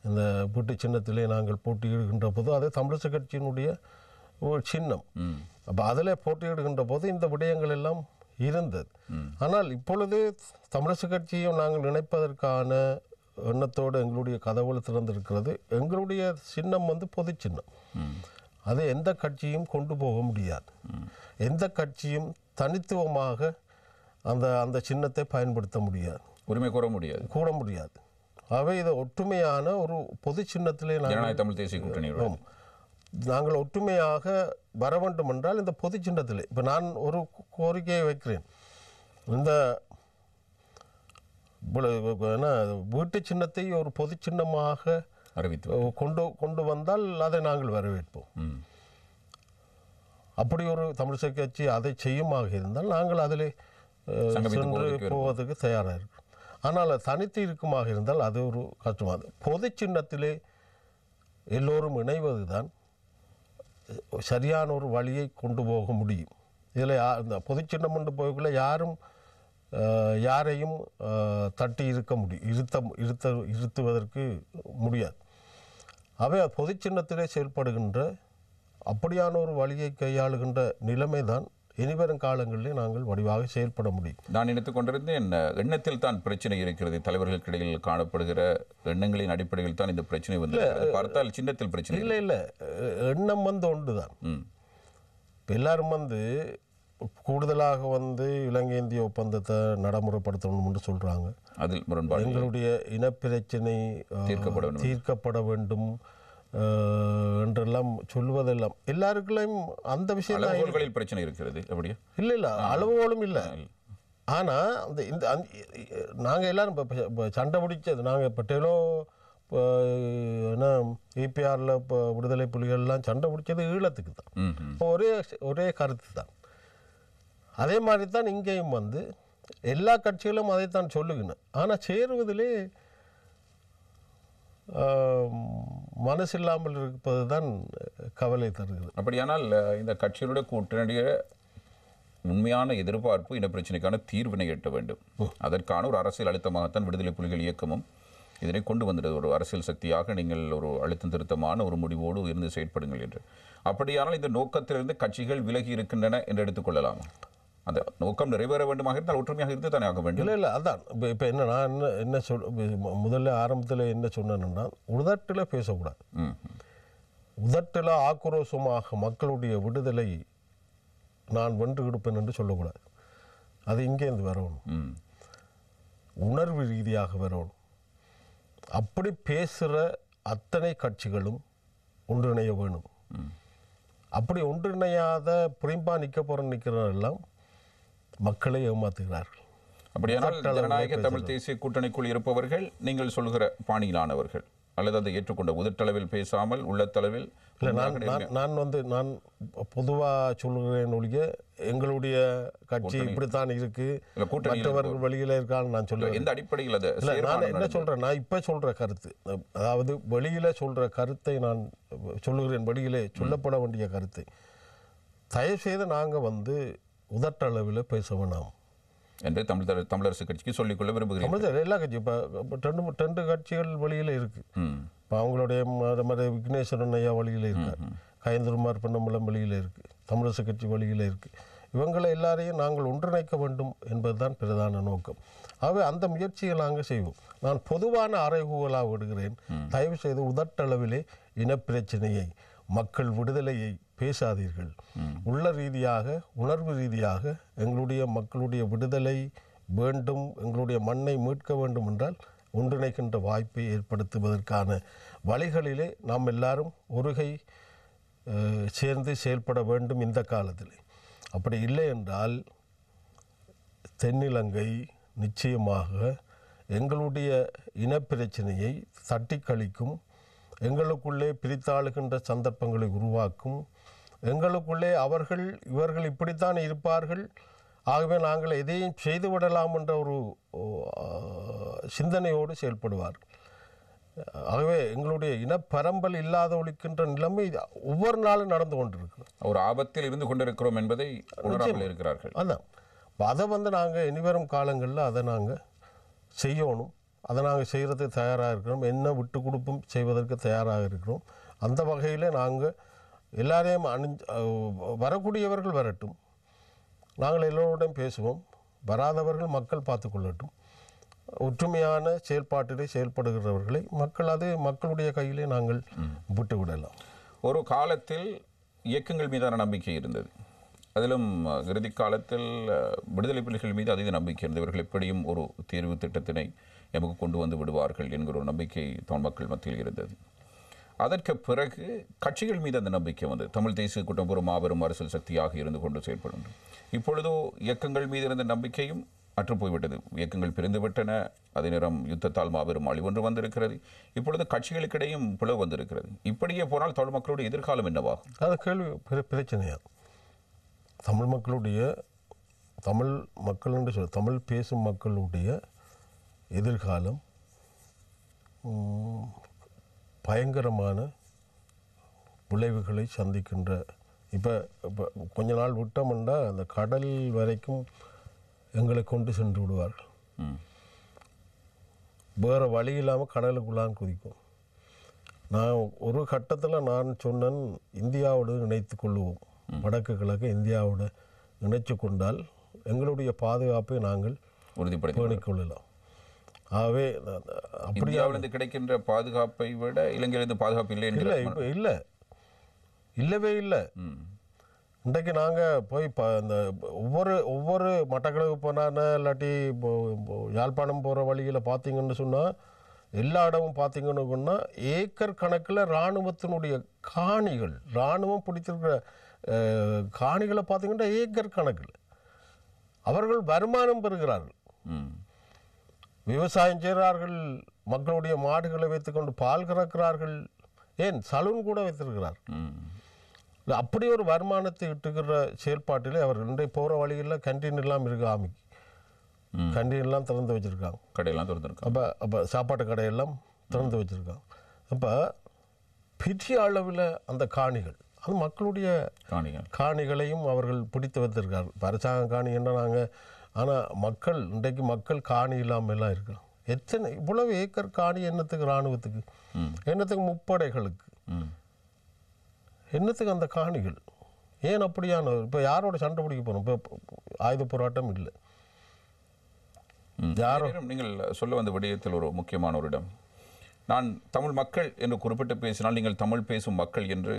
இந்த வீட்டு சின்னத்திலே நாங்கள் போட்டியிடுகின்ற போது அது தமிழரசு கட்சியினுடைய ஒரு சின்னம். அப்போ அதில் போட்டியிடுகின்ற போது இந்த விடயங்கள் எல்லாம் இருந்தது. ஆனால் இப்பொழுது தமிழரசு கட்சியும் நாங்கள் நினைப்பதற்கான எண்ணத்தோடு எங்களுடைய கதவுகள் திறந்திருக்கிறது. எங்களுடைய சின்னம் பொது சின்னம். அதை எந்த கட்சியும் கொண்டு போக முடியாது. எந்த கட்சியும் தனித்துவமாக அந்த சின்னத்தை பயன்படுத்த முடியாது, உரிமை கூற முடியாது. அவை இதை ஒற்றுமையான ஒரு பொது சின்னத்திலே தமிழ் தேசிய கூட்டணி நாங்கள் ஒற்றுமையாக வர வேண்டும் என்றால் இந்த பொது சின்னத்திலே. இப்போ நான் ஒரு கோரிக்கையை வைக்கிறேன், இந்த வீட்டு சின்னத்தை ஒரு பொது சின்னமாக கொண்டு வந்தால் அதை நாங்கள் வரவேற்போம். அப்படி ஒரு தமிழரசு கட்சி அதை செய்யுமாக இருந்தால் நாங்கள் அதில் சென்று போவதற்கு தயாராக இருக்கிறோம். ஆனால் தனித்து இருக்குமாக இருந்தால் அது ஒரு கஷ்டமானது. பொது சின்னத்திலே எல்லோரும் இணைவது தான் சரியான ஒரு வழியை கொண்டு போக முடியும். இதில் இந்த பொது சின்னம் கொண்டு போகக்குள்ள யாரையும் தட்டி இருத்துவதற்கு முடியாது. அவை பொது சின்னத்திலே செயல்படுகின்ற அப்படியான ஒரு வழியை கையாளுகின்ற நிலைமை தான் இனிவரும் காலங்களிலே நாங்கள் வடிவாக செயல்பட முடியும். நான் நினைத்துக் கொண்டிருந்தேன், எண்ணத்தில் தான் பிரச்சனை இருக்கிறது. தலைவர்களுக்கிடையில் காணப்படுகிற எண்ணங்களின் அடிப்படையில் தான் இந்த பிரச்சனை பார்த்தால் சின்னத்தில் பிரச்சனை இல்லை. எண்ணம் ஒன்று தான். எல்லாரும் கூடுதலாக இலங்கை இந்திய ஒப்பந்தத்தை நடைமுறைப்படுத்தணும் என்று சொல்றாங்க. அதில் முரண்பாடு, எங்களுடைய இனப்பிரச்சனை தீர்க்கப்பட வேண்டும் என்றெல்லாம் சொல்வதெல்லாம் எல்லாருக்குள்ளையும் அந்த விஷயம் பிரச்சனை இருக்கிறது. அப்படியா? இல்லை, அளவுகளும் இல்லை. ஆனால் நாங்கள் எல்லாரும் இப்போ சண்டை பிடிச்சது, நாங்கள் இப்போ ஏன்னா EPRல இப்போ விடுதலை புலிகள்லாம் சண்டை பிடிச்சது ஈழத்துக்கு தான். ஒரே கருத்து தான். அதே மாதிரி தான் இங்கேயும் வந்து எல்லா கட்சிகளும் அதைத்தான் சொல்லுகின்றன. ஆனால் சேருவதிலே மனசு இல்லாமல் இருப்பது தான் கவலை தருகிறது. அப்படியானால் இந்த கட்சிகளுடைய கூட்டணிய உண்மையான எதிர்பார்ப்பு இந்த பிரச்சனைக்கான தீர்வினை எட்ட வேண்டும். அதற்கான ஒரு அரசியல் அழுத்தமாகத்தான் விடுதலை புலிகள் இயக்கமும் இதனை கொண்டு வந்தது. ஒரு அரசியல் சக்தியாக நீங்கள் ஒரு அழுத்தம் திருத்தமான ஒரு முடிவோடு இருந்து செயற்படுங்கள் என்று. அப்படியானால் இந்த நோக்கத்திலிருந்து கட்சிகள் விலகி இருக்கின்றன என்று எடுத்துக்கொள்ளலாமா? அந்த நோக்கம் நிறைவேற வேண்டுமாக இருந்தால் ஒற்றுமையாக இருந்து தானே ஆக வேண்டும். இல்லை அதான் இப்போ என்ன நான் என்ன முதல்ல ஆரம்பத்தில் என்ன சொன்னேன்னா, உதட்டில் பேசக்கூடாது. உதட்டில் ஆக்ரோஷமாக மக்களுடைய விடுதலை நான் வென்று கொடுப்பேன் என்று சொல்லக்கூடாது. அது இங்கேருந்து வரணும், உணர்வு ரீதியாக வரணும். அப்படி பேசுகிற அத்தனை கட்சிகளும் ஒன்றிணைய வேணும். அப்படி ஒன்றிணையாத புரிம்பா நிற்க போகிற நிற்கிறவரெல்லாம் மக்களை ஏமாத்துகிறார்கள். அப்படியானால் ஜனநாயக தமிழ் தேசிய கூட்டணிக்குள் இருப்பவர்கள் நீங்கள் சொல்கிற பாணியிலானவர்கள் அல்லது அதை ஏற்றுக்கொண்ட உதட்டளவில் பேசாமல் உள்ளத்தளவில் இல்லை. நான் பொதுவாக சொல்கிறேன் ஒழிய எங்களுடைய கட்சி இப்படித்தான் இருக்கு, மற்றவர்கள் வெளியில் இருக்கான்னு நான் சொல்லுவேன். எந்த அடிப்படையில் அதை இல்லை, நான் என்ன சொல்கிறேன், நான் இப்போ சொல்கிற கருத்து, அதாவது வெளியில் சொல்கிற கருத்தை நான் சொல்லுகிறேன், வெளியிலே சொல்லப்பட வேண்டிய கருத்தை தயவு செய்து நாங்கள் வந்து உதட்டளவில் பேச வேணாம் என்று தமிழரசு கட்சிக்கு சொல்லிக்கொள்ள விரும்புகிறேன். எல்லா கட்சி இப்போ ரெண்டு கட்சிகள் வழியில் இருக்கு. இப்போ அவங்களுடைய விக்னேஸ்வரன் ஐயா வழியில் இருக்கார், கயந்திரமார் பொன்னம்பலம் வழியில் இருக்கு, தமிழரசு கட்சி வழியில் இருக்கு. இவங்களை எல்லாரையும் நாங்கள் ஒன்றிணைக்க வேண்டும் என்பதுதான் பிரதான நோக்கம். ஆகவே அந்த முயற்சியை நாங்கள் செய்வோம். நான் பொதுவான அறைகூவலாக விடுகிறேன், தயவு செய்து உதட்டளவிலே இனப்பிரச்சனையை, மக்கள் விடுதலையை பேசாதீர்கள். உள்ள ரீதியாக, உணர்வு ரீதியாக எங்களுடைய மக்களுடைய விடுதலை வேண்டும், எங்களுடைய மண்ணை மீட்க வேண்டும் என்றால் ஒன்றிணைக்கின்ற வாய்ப்பை ஏற்படுத்துவதற்கான வழிகளிலே நாம் எல்லாரும் ஒருகை சேர்ந்து செயல்பட வேண்டும் இந்த காலத்தில். அப்படி இல்லை என்றால் தென்னிலங்கை நிச்சயமாக எங்களுடைய இனப்பிரச்சனையை தட்டி கழிக்கும், எங்களுக்குள்ளே பிரித்தாளுகின்ற சந்தர்ப்பங்களை உருவாக்கும், எங்களுக்குள்ளே இவர்கள் இப்படித்தான் இருப்பார்கள், ஆகவே நாங்கள் எதையும் செய்துவிடலாம் என்ற ஒரு சிந்தனையோடு செயல்படுவார். ஆகவே எங்களுடைய இனப்பரம்பல் இல்லாத ஒழிக்கின்ற நிலைமை ஒவ்வொரு நாளும் நடந்து கொண்டிருக்கு. ஒரு ஆபத்தில் இருந்து கொண்டிருக்கிறோம் என்பதை உணராமல் இருக்கிறார்கள். அதான் அதை வந்து நாங்கள் இனிவரும் காலங்களில் அதை நாங்கள் செய்யணும். அதை நாங்கள் செய்கிறதுக்கு தயாராக இருக்கிறோம், என்ன விட்டு கொடுப்பும் செய்வதற்கு தயாராக இருக்கிறோம். அந்த வகையில் நாங்கள் எல்லாரையும் வரக்கூடியவர்கள் வரட்டும், நாங்கள் எல்லோருடையும் பேசுவோம், வராதவர்கள் மக்கள் பார்த்து கொள்ளட்டும். ஒற்றுமையான செயல்பாட்டிலே செயல்படுகிறவர்களை மக்களுடைய கையிலே நாங்கள் விட்டு விடலாம். ஒரு காலத்தில் இயக்கங்கள் மீதான நம்பிக்கை இருந்தது, அதிலும் இறுதி காலத்தில் விடுதலை புலிகள் மீது அதீத நம்பிக்கை இருந்தது. இவர்கள் எப்படியும் ஒரு தீர்வு திட்டத்தினை எமக்கு கொண்டு வந்து விடுவார்கள் என்கிற ஒரு நம்பிக்கை தமிழ் மக்கள் மத்தியில் இருந்தது. அதற்கு பிறகு கட்சிகள் மீது அந்த நம்பிக்கை வந்தது. தமிழ் தேசிய கூட்டம் ஒரு மாபெரும் அரசியல் சக்தியாக இருந்து கொண்டு செயல்படும். இப்பொழுதோ இயக்கங்கள் மீது இருந்த நம்பிக்கையும் அற்று போய்விட்டது. இயக்கங்கள் பிரிந்துவிட்டன. அதே நேரம் யுத்தத்தால் மாபெரும் அழிவொன்று வந்திருக்கிறது. இப்பொழுது கட்சிகளுக்கிடையும் பிளவு வந்திருக்கிறது. இப்படியே போனால் தமிழ் மக்களுடைய எதிர்காலம் என்னவாகும்? அது கேள்வி பிரச்சனையாகும். தமிழ் மக்களுடைய தமிழ் பேசும் மக்களுடைய எதிர்காலம் பயங்கரமான விளைவுகளை சந்திக்கின்ற. இப்போ கொஞ்ச நாள் விட்டோம்னா அந்த கடல் வரைக்கும் எங்களை கொண்டு சென்று விடுவார்கள். வேறு வழி இல்லாமல் கடலுக்குள்ளான் குதிக்கும். நான் ஒரு கட்டத்தில் நான் சொன்னேன், இந்தியாவோடு இணைத்து கொள்ளுவோம், வடக்கு கிழக்கு இந்தியாவோடு இணைச்சு கொண்டால் எங்களுடைய பாதுகாப்பை நாங்கள் பேணிக் கொள்ளலாம். ஆகவே அப்படியாவிலிருந்து கிடைக்கின்ற பாதுகாப்பை விட இலங்கையிலிருந்து பாதுகாப்பு இல்லை இல்லை, இப்போ இல்லவே இல்லை. இன்றைக்கு நாங்கள் போய் இந்த ஒவ்வொரு மட்டக்களப்பு போனான இல்லாட்டி யாழ்ப்பாணம் போகிற வழியில் பார்த்தீங்கன்னு சொன்னால், எல்லா இடமும் பார்த்தீங்கன்னு சொன்னால் ஏக்கர் கணக்கில் இராணுவத்தினுடைய காணிகள், இராணுவம் பிடித்திருக்கிற காணிகளை பார்த்தீங்கன்னா ஏக்கர் கணக்கில் அவர்கள் வருமானம் பெறுகிறார்கள். விவசாயம் செய்கிறார்கள், மக்களுடைய மாடுகளை வைத்துக்கொண்டு பால் கறக்கிறார்கள், ஏன் சலூன் கூட வைத்திருக்கிறார். அப்படி ஒரு வருமானத்தை இட்டுக்கிற செயல்பாட்டிலே அவர் இன்றைய போகிற வழியில் கேன்டீன் எல்லாம் இருக்கு. ஆமிக்கு கேன்டீன் எல்லாம் திறந்து வச்சுருக்காங்க, கடையெல்லாம் திறந்துருக்காங்க. அப்போ சாப்பாட்டு கடையெல்லாம் திறந்து வச்சுருக்காங்க. அப்போ பெரிய அளவில் அந்த காணிகள், அது மக்களுடைய காணிகளையும் அவர்கள் பிடித்து வைத்திருக்கார். அரசாங்க காணி என்ன நாங்கள், ஆனால் மக்கள் இன்றைக்கு மக்கள் காணி இல்லாமல் எல்லாம் இருக்கலாம். எத்தனை இவ்வளவு ஏக்கர் காணி என்னத்துக்கு இராணுவத்துக்கு, என்னத்துக்கு முப்படைகளுக்கு, என்னத்துக்கு அந்த காணிகள்? ஏன் அப்படியான இப்போ யாரோட சண்டை பிடிக்க போகிறோம்? இப்போ ஆயுத போராட்டம் இல்லை. யாரோ நீங்கள் சொல்ல வந்த விடயத்தில் ஒரு முக்கியமான ஒரு இடம், நான் தமிழ் மக்கள் என்று குறிப்பிட்டு பேசினால் நீங்கள் தமிழ் பேசும் மக்கள் என்று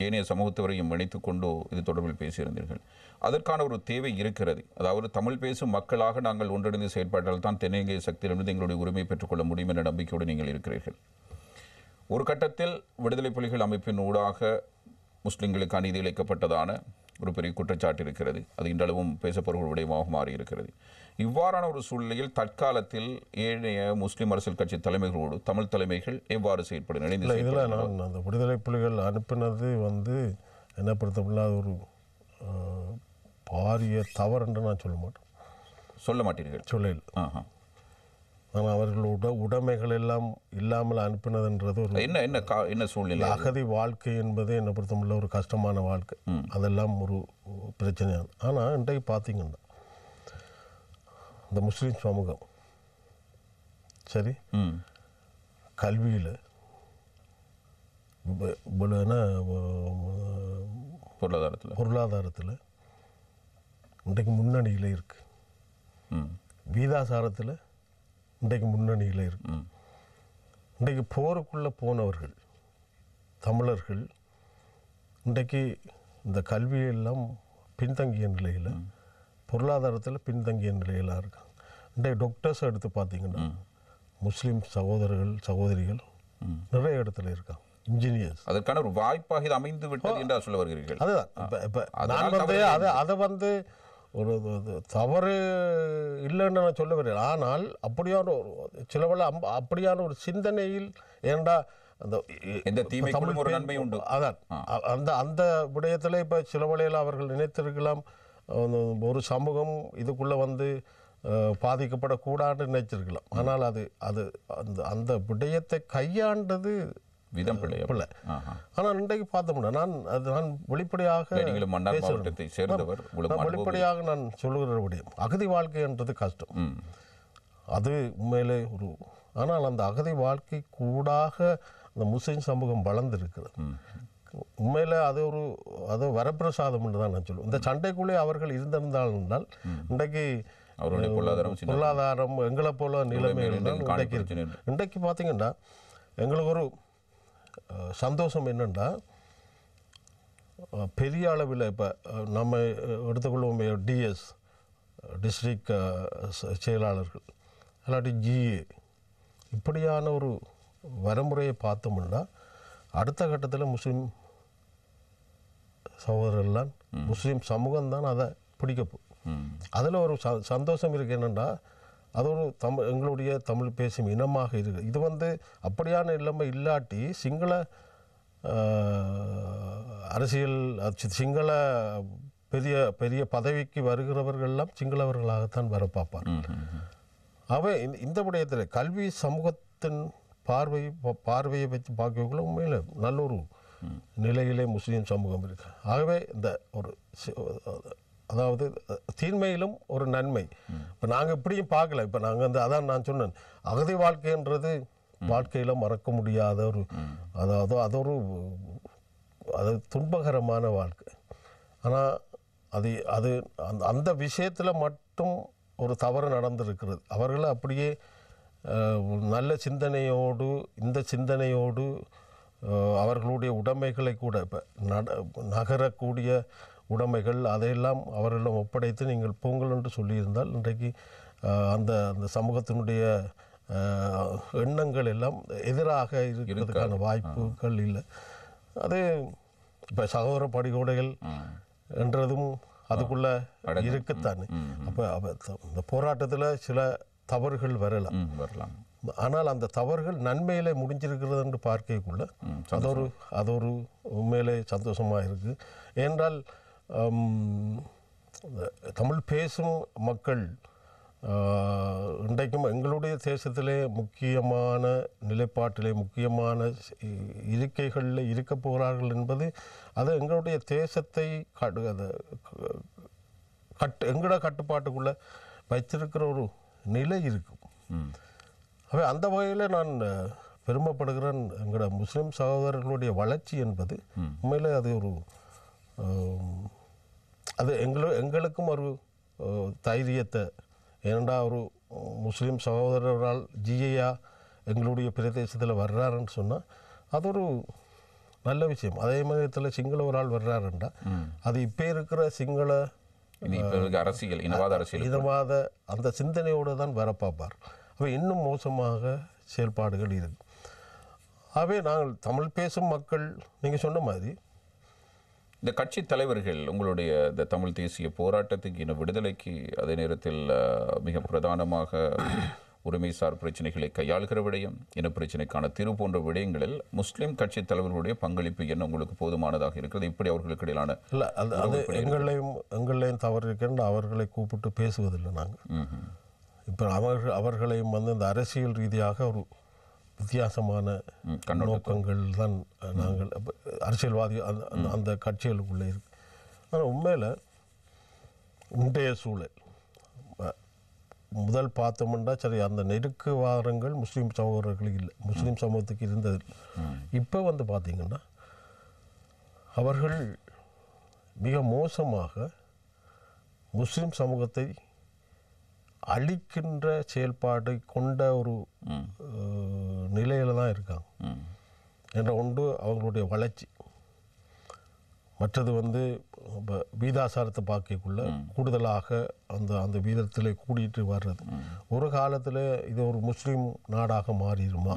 ஏனைய சமூகத்தவரையும் இணைத்துக் கொண்டு இது தொடர்பில் பேசியிருந்தீர்கள். அதற்கான ஒரு தேவை இருக்கிறது. அதாவது தமிழ் பேசும் மக்களாக நாங்கள் ஒன்றிணைந்து செயல்பட்டால் தான் தென்னிந்திய சக்தியிலிருந்து எங்களுடைய உரிமையை பெற்றுக்கொள்ள முடியும் என்ற நம்பிக்கையோடு நீங்கள் இருக்கிறீர்கள். ஒரு கட்டத்தில் விடுதலை புலிகள் அமைப்பின் ஊடாக முஸ்லிம்களுக்கு அநீதி இழைக்கப்பட்டதான ஒரு பெரிய குற்றச்சாட்டு இருக்கிறது. அது இன்றளவும் பேசப்படுகிற விடயமாக மாறியிருக்கிறது. இவ்வாறான ஒரு சூழ்நிலையில் தற்காலத்தில் ஏனைய முஸ்லிம் அரசியல் கட்சி தலைமைகளோடு தமிழ் தலைமைகள் எவ்வாறு செயற்படும்? இதில் நான் அந்த விடுதலை புலிகள் அனுப்பினது என்ன பொறுத்தவரை ஒரு பாரிய தவறு என்று நான் சொல்ல மாட்டீர்கள். சொல்லல. ஆனால் அவர்களோட உடைமைகள் எல்லாம் இல்லாமல் அனுப்பினதுன்றது ஒரு என்ன சூழ்நிலை? அகதி வாழ்க்கை என்பது என்னை பொறுத்தவரை ஒரு கஷ்டமான வாழ்க்கை, அதெல்லாம் ஒரு பிரச்சனையான. ஆனால் இன்றைக்கு பார்த்தீங்கன்னா இந்த முஸ்லீம் சமூகம் சரி கல்வியில் பொருளாதாரத்தில் இன்றைக்கு முன்னணியில் இருக்கு, வீதாசாரத்தில் இன்றைக்கு முன்னணியில் இருக்கு. இன்றைக்கு போருக்குள்ளே போனவர்கள் தமிழர்கள் இன்றைக்கு இந்த கல்வியெல்லாம் பின்தங்கிய நிலையில், பொருளாதாரத்தில் பின்தங்கிய நிலையில் இருக்காங்க. இன்றைக்கு டாக்டர்ஸ் எடுத்து பார்த்தீங்கன்னா முஸ்லீம் சகோதரர்கள் சகோதரிகள் நிறைய இடத்துல இருக்காங்க, இன்ஜினியர்ஸ். அதற்கான ஒரு வாய்ப்பாக இது அமைந்து விட்டது என்று சொல்ல வருகிறீர்கள். அதுதான் இப்போ நான் அதை ஒரு தவறு இல்லைன்னு நான் சொல்ல வரேன். ஆனால் அப்படியான சிலவள அப்படியான ஒரு சிந்தனையில் ஏண்டா அந்த தீமைக்கும் ஒரு நன்மை உண்டு. அதான் அந்த அந்த விடயத்தில் இப்போ சிலவளையில் அவர்கள் நினைத்திருக்கலாம் ஒரு சமூகம் இதுக்குள்ளே பாதிக்கப்படக்கூடாதுன்னு நினைச்சிருக்கலாம். ஆனால் அது அது அந்த அந்த விடயத்தை கையாண்டது விதம் பிள்ளை. ஆனால் இன்றைக்கு பார்த்தோம்னா நான் வெளிப்படையாக வெளிப்படையாக நான் சொல்லுகிற விடயம், அகதி வாழ்க்கைன்றது கஷ்டம், அது உண்மையிலே ஒரு. ஆனால் அந்த அகதி வாழ்க்கை கூடாக அந்த முஸ்லிம் சமூகம் வளர்ந்திருக்கிறது. உண்மையில் அது வரப்பிரசாதம் என்று தான் நான் சொல்லுவேன். இந்த சண்டைக்குள்ளே அவர்கள் இருந்திருந்தால் என்றால் இன்றைக்கு பொருளாதாரம் எங்களை போல நிலைமைகள் இன்றைக்கு இருக்கு. இன்றைக்கு பார்த்தீங்கன்னா எங்களுக்கு ஒரு சந்தோஷம் என்னென்னா, பெரிய அளவில் இப்போ நம்ம எடுத்துக்கொள்வோம் டிஎஸ் டிஸ்ட்ரிக்ட் செயலாளர்கள் இல்லாட்டி ஜிஏ இப்படியான ஒரு வரமுறையை பார்த்தோம்னா அடுத்த கட்டத்தில் முஸ்லீம் சகோதரர்கள்லாம் முஸ்லீம் சமூகம் தான் அதை பிடிக்கப்போம். அதில் ஒரு சந்தோஷம் இருக்குது. என்னென்னா அது ஒரு எங்களுடைய தமிழ் பேசும் இனமாக இருக்குது. இது அப்படியான நிலைமை இல்லாட்டி சிங்கள அரசியல் சிங்கள பெரிய பெரிய பதவிக்கு வருகிறவர்கள்லாம் சிங்களவர்களாகத்தான் வர பார்ப்பார். அவை இந்த விடயத்தில் கல்வி சமூகத்தின் பார்வையை வச்சு பார்க்கக்குள்ள உண்மையில் நல்ல ஒரு நிலையிலே முஸ்லீம் சமூகம் இருக்கு. ஆகவே இந்த ஒரு அதாவது தீன்மையிலும் ஒரு நன்மை இப்போ நாங்கள் இப்படியும் பார்க்கல. இப்போ நாங்கள் அதான் நான் சொன்னேன், அகதி வாழ்க்கைன்றது வாழ்க்கையில் மறக்க முடியாத ஒரு அது ஒரு துன்பகரமான வாழ்க்கை. ஆனால் அது அந்த விஷயத்தில் மட்டும் ஒரு தவறு நடந்திருக்கிறது. அவர்களை அப்படியே நல்ல சிந்தனையோடு இந்த சிந்தனையோடு அவர்களுடைய உடைமைகளை கூட இப்போ நகரக்கூடிய உடைமைகள் அதையெல்லாம் அவர்களிடம் ஒப்படைத்து நீங்கள் போங்கள் என்று சொல்லியிருந்தால் இன்றைக்கு அந்த அந்த சமூகத்தினுடைய எண்ணங்கள் எல்லாம் எதிராக இருக்கிறதுக்கான வாய்ப்புகள் இல்லை. அது இப்போ சகோதர படிகோடைகள் என்றதும் அதுக்குள்ளே இருக்குத்தானே. அப்போ இந்த போராட்டத்தில் சில தவறுகள் வரலாம். வரலாம். ஆனால் அந்த தவறுகள் நன்மையிலே முடிஞ்சிருக்கிறது என்று பார்க்கக்குள்ள அது ஒரு உண்மையிலே சந்தோஷமாக இருக்குது. ஏனென்றால் தமிழ் பேசும் மக்கள் இன்றைக்கும் எங்களுடைய தேசத்திலே முக்கியமான நிலைப்பாட்டிலே முக்கியமான இருக்கைகளில் இருக்க போகிறார்கள் என்பது அது எங்களுடைய தேசத்தை எங்களோட கட்டுப்பாட்டுக்குள்ளே வைத்திருக்கிற ஒரு நிலை இருக்கும். அவை அந்த வகையில் நான் பெருமைப்படுகிறேன். எங்களோட முஸ்லீம் சகோதரர்களுடைய வளர்ச்சி என்பது உண்மையிலே அது ஒரு அது எங்களுக்கும் ஒரு தைரியத்தை, ஏனெண்டா ஒரு முஸ்லீம் சகோதரரால் ஜிஐயா எங்களுடைய பிரதேசத்தில் வர்றாருன்னு சொன்னால் அது ஒரு நல்ல விஷயம். அதே மாதிரி சிங்கள ஒரு ஆள் வர்றாருண்டா அது இப்போ இருக்கிற சிங்கள அரசியல் இனவாத அந்த சிந்தனையோடு தான் வர பார்ப்பார். அவை இன்னும் மோசமாக செயல்பாடுகள் இருக்கு. ஆகவே நாங்கள் தமிழ் பேசும் மக்கள் நீங்கள் சொன்ன மாதிரி இந்த கட்சி தலைவர்கள் உங்களுடைய இந்த தமிழ் தேசிய போராட்டத்துக்கு இன விடுதலைக்கு அதே நேரத்தில் மிக பிரதானமாக உரிமைசார் பிரச்சனைகளை கையாளுகிற விடயம், இன பிரச்சனைக்கான தீர்வு போன்ற விடயங்களில் முஸ்லீம் கட்சி தலைவர்களுடைய பங்களிப்பு என்ன உங்களுக்கு போதுமானதாக இருக்கிறது? இப்படி அவர்களுக்கு இடையிலான இல்லை அது எங்களையும் தவறு இருக்கின்ற அவர்களை கூப்பிட்டு பேசுவதில்லை நாங்கள். இப்போ அவர்களையும் இந்த அரசியல் ரீதியாக ஒரு வித்தியாசமான நோக்கங்கள் தான் நாங்கள் அரசியல்வாதி அந்த கட்சிகளுக்குள்ளே இருக்கு. ஆனால் உண்மையில் இன்றைய சூழல் முதல் பார்த்தோம்னா சரி அந்த நெருக்குவாரங்கள் முஸ்லீம் சகோதரர்களுக்கு இல்லை, முஸ்லீம் சமூகத்துக்கு இருந்தது. இப்போ பார்த்தீங்கன்னா அவர்கள் மிக மோசமாக முஸ்லீம் சமூகத்தை அழிக்கின்ற செயல்பாடு கொண்ட ஒரு நிலையில் தான் இருக்காங்க. என்ற ஒன்று அவங்களுடைய வளர்ச்சி, மற்றது வீதாசாரத்தை பார்க்கக்குள்ள கூடுதலாக அந்த வீதத்தில் கூடிட்டு வர்றது. ஒரு காலத்தில் இது ஒரு முஸ்லீம் நாடாக மாறிடுமா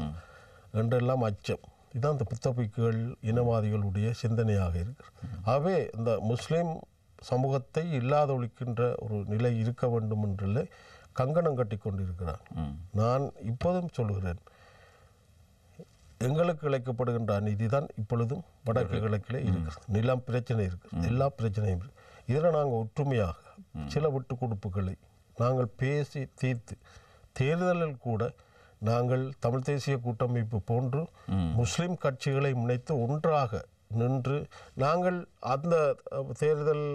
என்றெல்லாம் அச்சம். இதுதான் இந்த புத்தபிக்குகள் இனவாதிகளுடைய சிந்தனையாக இருக்கு. ஆகவே இந்த முஸ்லீம் சமூகத்தை இல்லாத ஒழிக்கின்ற ஒரு நிலை இருக்க வேண்டும் என்றில்லை, கங்கணம் கட்டி கொண்டிருக்கிறார். நான் இப்போதும் சொல்கிறேன், எங்களுக்கு இழைக்கப்படுகின்ற அநீதி தான் இப்பொழுதும் வடக்கு கிழக்கிலே இருக்கிறது. நிலம் பிரச்சனை இருக்குது, எல்லா பிரச்சனையும் இருக்குது. இதில் நாங்கள் ஒற்றுமையாக சில விட்டு கொடுப்புகளை நாங்கள் பேசி தீர்த்து தேர்தலில் கூட நாங்கள் தமிழ் தேசிய கூட்டமைப்பு போன்று முஸ்லீம் கட்சிகளை முனைத்து ஒன்றாக நின்று நாங்கள் அந்த தேர்தல்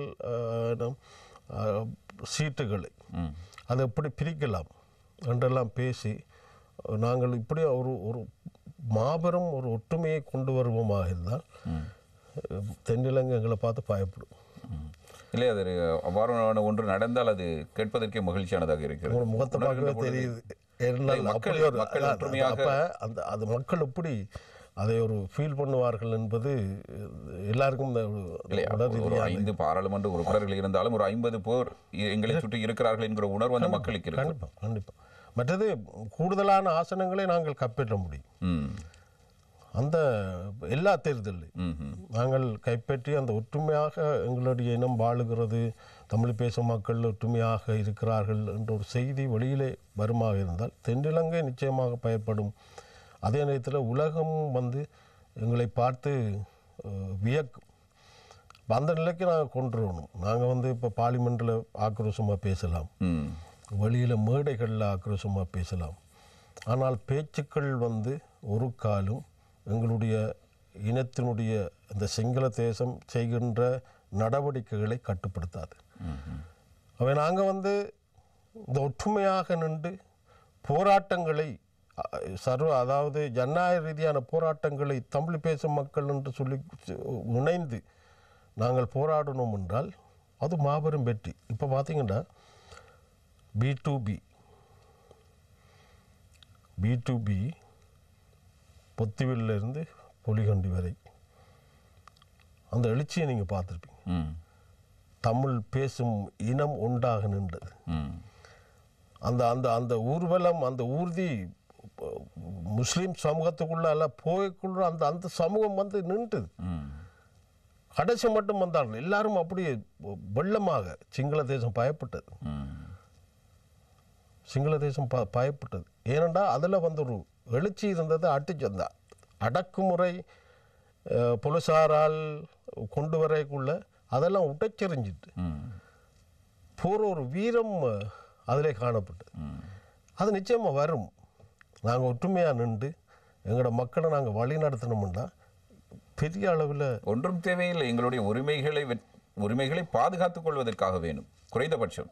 சீட்டுகளை அதை எப்படி பிரிக்கலாம் என்றெல்லாம் பேசி நாங்கள் இப்படி ஒரு மாபெரும் ஒரு ஒற்றுமையை கொண்டு வருவோமாக இருந்தால் தென்னிலங்கை எங்களை பார்த்து பயப்படும். இல்லை, அது அவ்வாறான ஒன்று நடந்தால் அது கேட்பதற்கே மகிழ்ச்சியானதாக இருக்கிறது. முகத்தை பார்க்கவே தெரியுது. அது மக்கள் எப்படி அதை ஒரு ஃபீல் பண்ணுவார்கள் என்பது எல்லாருக்கும் 5 பாராளுமன்ற உறுப்பினர்கள் இருந்தாலும் ஒரு 50 பேர் எங்களை சுற்றி இருக்கிறார்கள் என்கிற உணர்வு அந்த மக்களுக்கு இருக்கு. கண்டிப்பாக. மற்றது கூடுதலான ஆசனங்களை நாங்கள் கைப்பற்ற முடியும். அந்த எல்லா தேர்தலில் நாங்கள் கைப்பற்றி அந்த ஒற்றுமையாக எங்களுடைய இனம் வாழுகிறது, தமிழ் பேசும் மக்கள் ஒற்றுமையாக இருக்கிறார்கள் என்ற ஒரு செய்தி வெளியிலே வருமாக இருந்தால் தென்னிலங்கை நிச்சயமாக பயன்படும். அதே நேரத்தில் உலகம் எங்களை பார்த்து வியக்கும். அந்த நிலைக்கு நாங்கள் கொண்டு வரணும். நாங்கள் இப்போ பார்லிமெண்ட்டில் ஆக்ரோஷமாக பேசலாம், வெளியில் மேடைகளில் ஆக்ரோஷமாக பேசலாம். ஆனால் பேச்சுக்கள் ஒரு காலம் எங்களுடைய இனத்தினுடைய இந்த சிங்கள தேசம் செய்கின்ற நடவடிக்கைகளை கட்டுப்படுத்தாது. அவை நாங்கள் இந்த ஒற்றுமையாக நின்று போராட்டங்களை அதாவது ஜனநாயக ரீதியான போராட்டங்களை தமிழ் பேசும் மக்கள் என்று சொல்லி இணைந்து நாங்கள் போராடணும் என்றால் அது மாபெரும் வெற்றி. இப்போ பார்த்தீங்கன்னா B2B பொத்திவிலிருந்து பொலிகண்டி வரை அந்த எழுச்சியை நீங்கள் பார்த்துருப்பீங்க. தமிழ் பேசும் இனம் ஒன்றாக நின்றது. அந்த அந்த அந்த ஊர்வலம், அந்த ஊர்தி முஸ்லீம் சமூகத்துக்குள்ள எல்லாம் போய்க்குள்ள அந்த அந்த சமூகம் நின்றுது. கடைசி மட்டும் வந்தார்கள் எல்லாரும் அப்படியே வெள்ளமாக. சிங்கள தேசம் பயப்பட்டது. சிங்கள தேசம் பயப்பட்டது. ஏனென்றால் அதில் வந்து ஒரு எழுச்சி இருந்தது. அந்த அடக்குமுறை போலீசாரால் கொண்டு வரக்குள்ள அதெல்லாம் உடைச்செறிஞ்சிட்டு போகிற ஒரு வீரம் அதிலே காணப்பட்டது. அது நிச்சயமாக வரும். நாங்கள் ஒற்றுமையாக நின்று எங்களோட மக்களை நாங்கள் வழி நடத்தணும்னா பெரிய அளவில் ஒன்றும் தேவையில்லை. எங்களுடைய உரிமைகளை பாதுகாத்துக் கொள்வதற்காக வேணும் குறைந்தபட்சம்.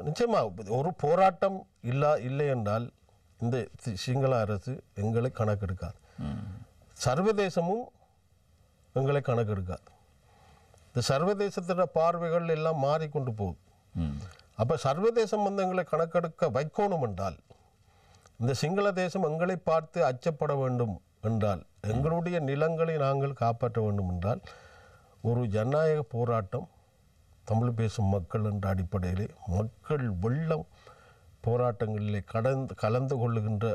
நிச்சயமாக ஒரு போராட்டம் இல்லை என்றால் இந்த சிங்கள அரசு எங்களை கணக்கெடுக்காது, சர்வதேசமும் எங்களை கணக்கெடுக்காது. இந்த சர்வதேசத்தோட பார்வைகள் எல்லாம் மாறிக்கொண்டு போகுது. அப்போ சர்வதேசம் வந்து எங்களை கணக்கெடுக்க வைக்கணும் என்றால், இந்த சிங்கள தேசம் எங்களை பார்த்து அச்சப்பட வேண்டும் என்றால், எங்களுடைய நிலங்களை நாங்கள் காப்பாற்ற வேண்டும் என்றால், ஒரு ஜனநாயக போராட்டம் தமிழ் பேசும் மக்கள் என்ற அடிப்படையிலே மக்கள் வெள்ளம் போராட்டங்களிலே கலந்து கொள்ளுகின்ற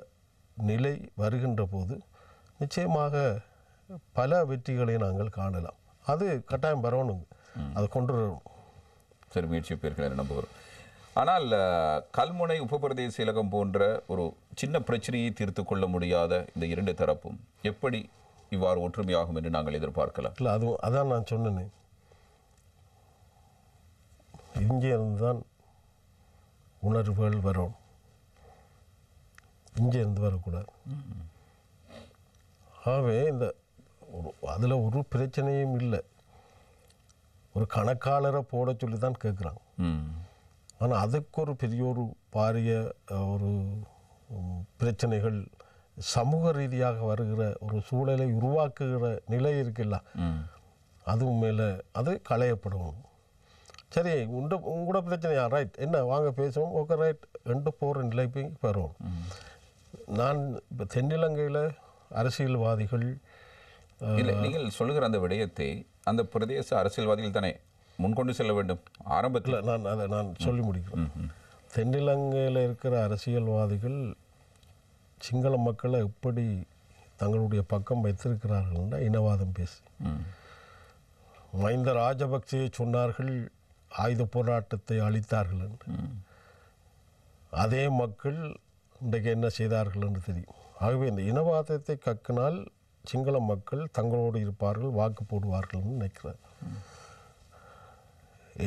நிலை வருகின்ற போது நிச்சயமாக பல வெற்றிகளை நாங்கள் காணலாம். அது கட்டாயம் வரணும், அதை கொண்டு வரணும். சரி, முயற்சி பேர்கள் நம்புகிறோம். ஆனால் கல்முனை உபபிரதேச செயலகம் போன்ற ஒரு சின்ன பிரச்சனையை தீர்த்து கொள்ள முடியாத இந்த இரண்டு தரப்பும் எப்படி இவ்வாறு ஒற்றுமையாகும் என்று நாங்கள் எதிர்பார்க்கலாம்? இல்லை, அதான் நான் சொன்னேன், இங்கே இருந்துதான் உணர்வுகள் வரும், இங்கே இருந்து வரக்கூடாது. ஆகவே இந்த அதில் ஒரு பிரச்சனையும் இல்லை. ஒரு கணக்காளரை போட சொல்லி தான் கேட்குறாங்க. ஆனால் அதுக்கு ஒரு பெரிய ஒரு பாரிய ஒரு பிரச்சனைகள் சமூக ரீதியாக வருகிற ஒரு சூழலை உருவாக்குகிற நிலை இருக்குல்ல, அதுவும் மேலே அது களையப்படும். சரி, உங்களோட பிரச்சனையா, ரைட், என்ன வாங்க பேசுவோம், ஓகே ரைட் ரெண்டு போகிற நிலைக்கு வரும். நான் இப்போ தென்னிலங்கையில் அரசியல்வாதிகள் இல்லை, நீங்கள் சொல்லுகிற அந்த விடயத்தை அந்த பிரதேச அரசியல்வாதிகள் தானே முன்கொண்டு செல்ல வேண்டும். ஆரம்பத்தில் நான் சொல்லி முடிக்கிறேன். தென்னிலங்கையில் இருக்கிற அரசியல்வாதிகள் சிங்கள மக்களை எப்படி தங்களுடைய பக்கம் வைத்திருக்கிறார்கள்னா இனவாதம் பேசி மஹிந்த ராஜபக்சே சொன்னார்கள் ஆயுத போராட்டத்தை அளித்தார்கள் என்று. அதே மக்கள் இன்றைக்கு என்ன செய்தார்கள் என்று தெரியும். ஆகவே இந்த இனவாதத்தை கக்கினால் சிங்கள மக்கள் தங்களோடு இருப்பார்கள், வாக்கு போடுவார்கள் என்று நினைக்கிறார்.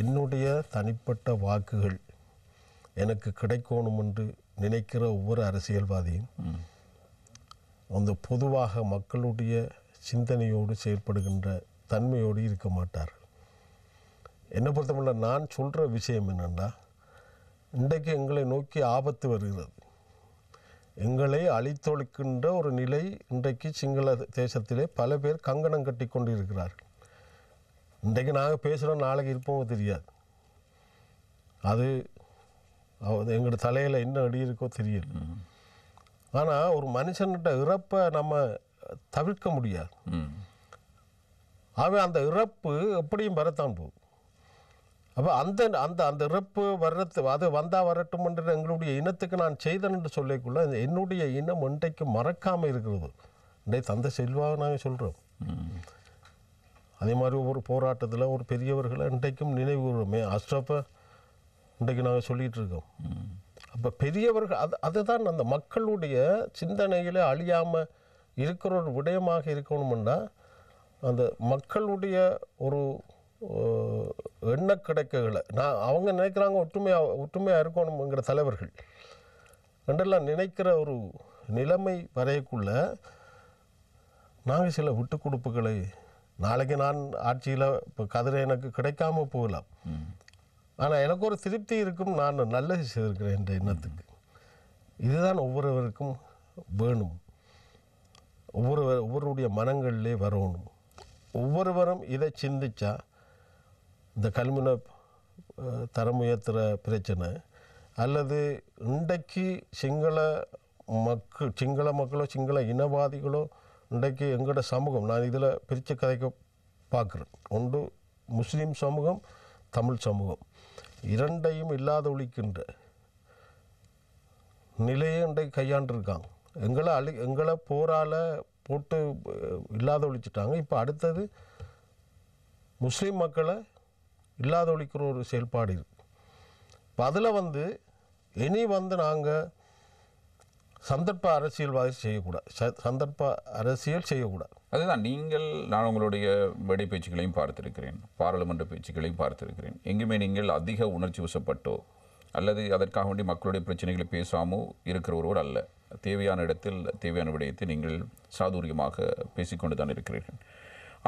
என்னுடைய தனிப்பட்ட வாக்குகள் எனக்கு கிடைக்கணும் என்று நினைக்கிற ஒவ்வொரு அரசியல்வாதியும் அந்த பொதுவாக மக்களுடைய சிந்தனையோடு செயல்படுகின்ற தன்மையோடு இருக்க மாட்டார்கள். என்னை பொறுத்தவரை நான் சொல்கிற விஷயம் என்னென்னா, இன்றைக்கு எங்களை நோக்கி ஆபத்து வருகிறது, எங்களை அழித்தொழிக்கின்ற ஒரு நிலை இன்றைக்கு சிங்கள தேசத்திலே பல பேர் கங்கணம் கட்டி கொண்டு இருக்கிறார்கள். இன்றைக்கு நாங்கள் பேசுகிறோம், நாளைக்கு இருப்போம் தெரியாது. அது எங்களோட தலையில் என்ன அடி இருக்கோ தெரியல. ஆனால் ஒரு மனுஷன்கிட்ட இறப்பை நம்ம தவிர்க்க முடியாது. ஆகவே அந்த இறப்பு எப்படியும் வரத்தான் போகும். அப்போ அந்த அந்த அந்த இறப்பு வர்றது அது வந்தால் வரட்டும் என்ற எங்களுடைய இனத்துக்கு நான் செய்தேன் என்று சொல்லிக்குள்ள என்னுடைய இனம் இன்றைக்கு மறக்காமல் இருக்கிறது. இன்றைக்கு தந்தை செல்வாக நாங்கள் சொல்கிறோம். அதே மாதிரி ஒவ்வொரு போராட்டத்தில் ஒரு பெரியவர்களை இன்றைக்கும் நினைவு கூறுறோமே, அஷ்ரஃபை இன்றைக்கு நாங்கள் சொல்லிகிட்டு இருக்கோம். அப்போ பெரியவர்கள் அதுதான் அந்த மக்களுடைய சிந்தனையில் அழியாமல் இருக்கிற ஒரு விடயமாக இருக்கணும்னா அந்த மக்களுடைய ஒரு எண்ண கிடைக்ககளை அவங்க நினைக்கிறாங்க ஒற்றுமையாக இருக்கணுங்கிற தலைவர்கள் ரெண்டெல்லாம் நினைக்கிற ஒரு நிலைமை வரையக்குள்ள நாங்கள் சில விட்டு கொடுப்புகளை நாளைக்கு நான் ஆட்சியில் இப்போ கதிரை எனக்கு கிடைக்காம போகலாம், ஆனால் எனக்கு ஒரு திருப்தி இருக்கும், நான் நல்லது செய்திருக்கிறேன் என்ற எண்ணத்துக்கு. இதுதான் ஒவ்வொருவருக்கும் வேணும், ஒவ்வொருடைய மனங்களிலே வரணும். ஒவ்வொருவரும் இதை சிந்திச்சா இந்த கல்முனை தரம் பிரச்சனை அல்லது இன்றைக்கு சிங்கள மக்களோ சிங்கள இனவாதிகளோ இன்றைக்கு எங்களோட சமூகம், நான் இதில் பிரித்து கதைக்க பார்க்குறேன். ஒன்று முஸ்லீம் சமூகம், தமிழ் சமூகம், இரண்டையும் இல்லாத ஒழிக்கின்ற நிலையை இன்றைக்கு கையாண்டிருக்காங்க. எங்களை போரால் போட்டு இல்லாத ஒழிச்சிட்டாங்க. இப்போ அடுத்தது முஸ்லீம் மக்களை இல்லாத ஒழிக்கிற ஒரு செயல்பாடு இருக்குது. இப்போ அதில் இனி வந்து நாங்கள் சந்தர்ப்ப அரசியல்வாதி செய்யக்கூடாது, சந்தர்ப்ப அரசியல் செய்யக்கூடாது. அதுதான் நான் உங்களுடைய மேடை பேச்சுக்களையும் பார்த்திருக்கிறேன், பாராளுமன்ற பேச்சுக்களையும் பார்த்திருக்கிறேன். எங்குமே நீங்கள் அதிக உணர்ச்சி வசப்பட்டோ அல்லது அதற்காக வேண்டி மக்களுடைய பிரச்சனைகளை பேசாமோ இருக்கிற ஒருவர் அல்ல. தேவையான இடத்தில் தேவையான விடயத்தை நீங்கள் சாதுரியமாக பேசிக்கொண்டு தான் இருக்கிறீர்கள்.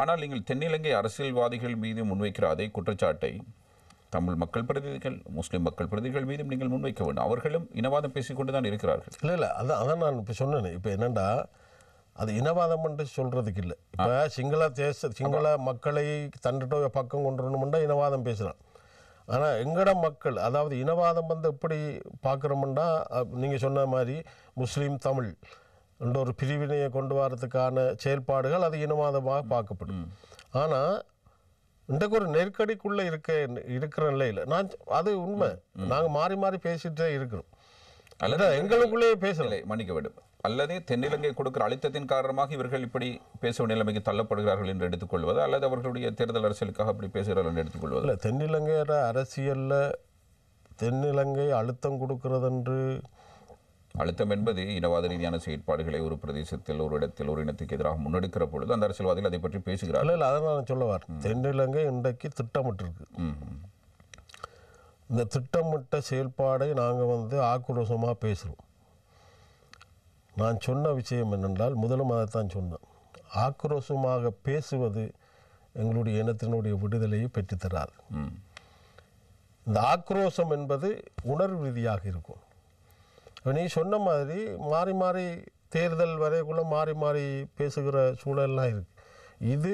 ஆனால் நீங்கள் தென்னிலங்கை அரசியல்வாதிகள் மீது முன்வைக்கிற அதே குற்றச்சாட்டை தமிழ் மக்கள் பிரதிநிதிகள், முஸ்லிம் மக்கள் பிரதிநிதிகள் மீதும் நீங்கள் முன்வைக்க வேண்டும். அவர்களும் இனவாதம் பேசிக்கொண்டு தான் இருக்கிறார்கள். இல்லை அதான் நான் இப்போ சொன்னேன். இப்போ என்னென்னா அது இனவாதம் என்று சொல்கிறதுக்கு இல்லை. இப்போ சிங்கள மக்களை தன்னிட்ட பக்கம் கொண்டு வரணும்னா இனவாதம் பேசுகிறான். ஆனால் எங்கட மக்கள், அதாவது இனவாதம் வந்து எப்படி பார்க்குறோம்னா நீங்கள் சொன்ன மாதிரி முஸ்லீம் தமிழ் என்ற ஒரு பிரிவினையை கொண்டு வரதுக்கான செயல்பாடுகள் அது இனவாதமாக பார்க்கப்படும். ஆனால் இன்றைக்கு ஒரு நெருக்கடிக்குள்ளே இருக்கிற நிலையில் அது உண்மை. நாங்கள் மாறி மாறி பேசிகிட்டே இருக்கிறோம், அல்லது எங்களுக்குள்ளேயே பேசலை, மன்னிக்க வேண்டும். அல்லது தென்னிலங்கை கொடுக்கிற அழுத்தத்தின் காரணமாக இவர்கள் இப்படி பேசும் நிலைமைக்கு தள்ளப்படுகிறார்கள் என்று எடுத்துக்கொள்வது, அல்லது அவர்களுடைய தேர்தல் அரசியலுக்காக அப்படி பேசுகிறார்கள் என்று எடுத்துக்கொள்வது? இல்லை, தென்னிலங்கையோட அரசியலில் தென்னிலங்கை அழுத்தம் கொடுக்கிறது என்று அழுத்தம் என்பது இனவாத ரீதியான செயற்பாடுகளை ஒரு பிரதேசத்தில், ஒரு இடத்தில், ஒரு இனத்துக்கு எதிராக முன்னெடுக்கிற பொழுது அந்த அரசியல்வாதிகள் அதை பற்றி பேசுகிறார்கள். இல்லை, அதை நான் சொல்ல வரேன். தென்னிலங்கை இன்றைக்கு திட்டமிட்டிருக்கு. இந்த திட்டமிட்ட செயல்பாடை நாங்கள் வந்து ஆக்ரோஷமாக பேசுகிறோம். நான் சொன்ன விஷயம் என்னென்றால், முதலும் அதைத்தான் சொன்னேன், ஆக்ரோஷமாக பேசுவது எங்களுடைய இனத்தினுடைய விடுதலையை பெற்றுத்தராது. இந்த ஆக்ரோஷம் என்பது உணர்வு ரீதியாக இருக்கும். நீ சொன்ன மாதிரி மாறி மாறி தேர்தல் வரைக்குள்ள மாறி மாறி பேசுகிற சூழல்லாம் இருக்குது. இது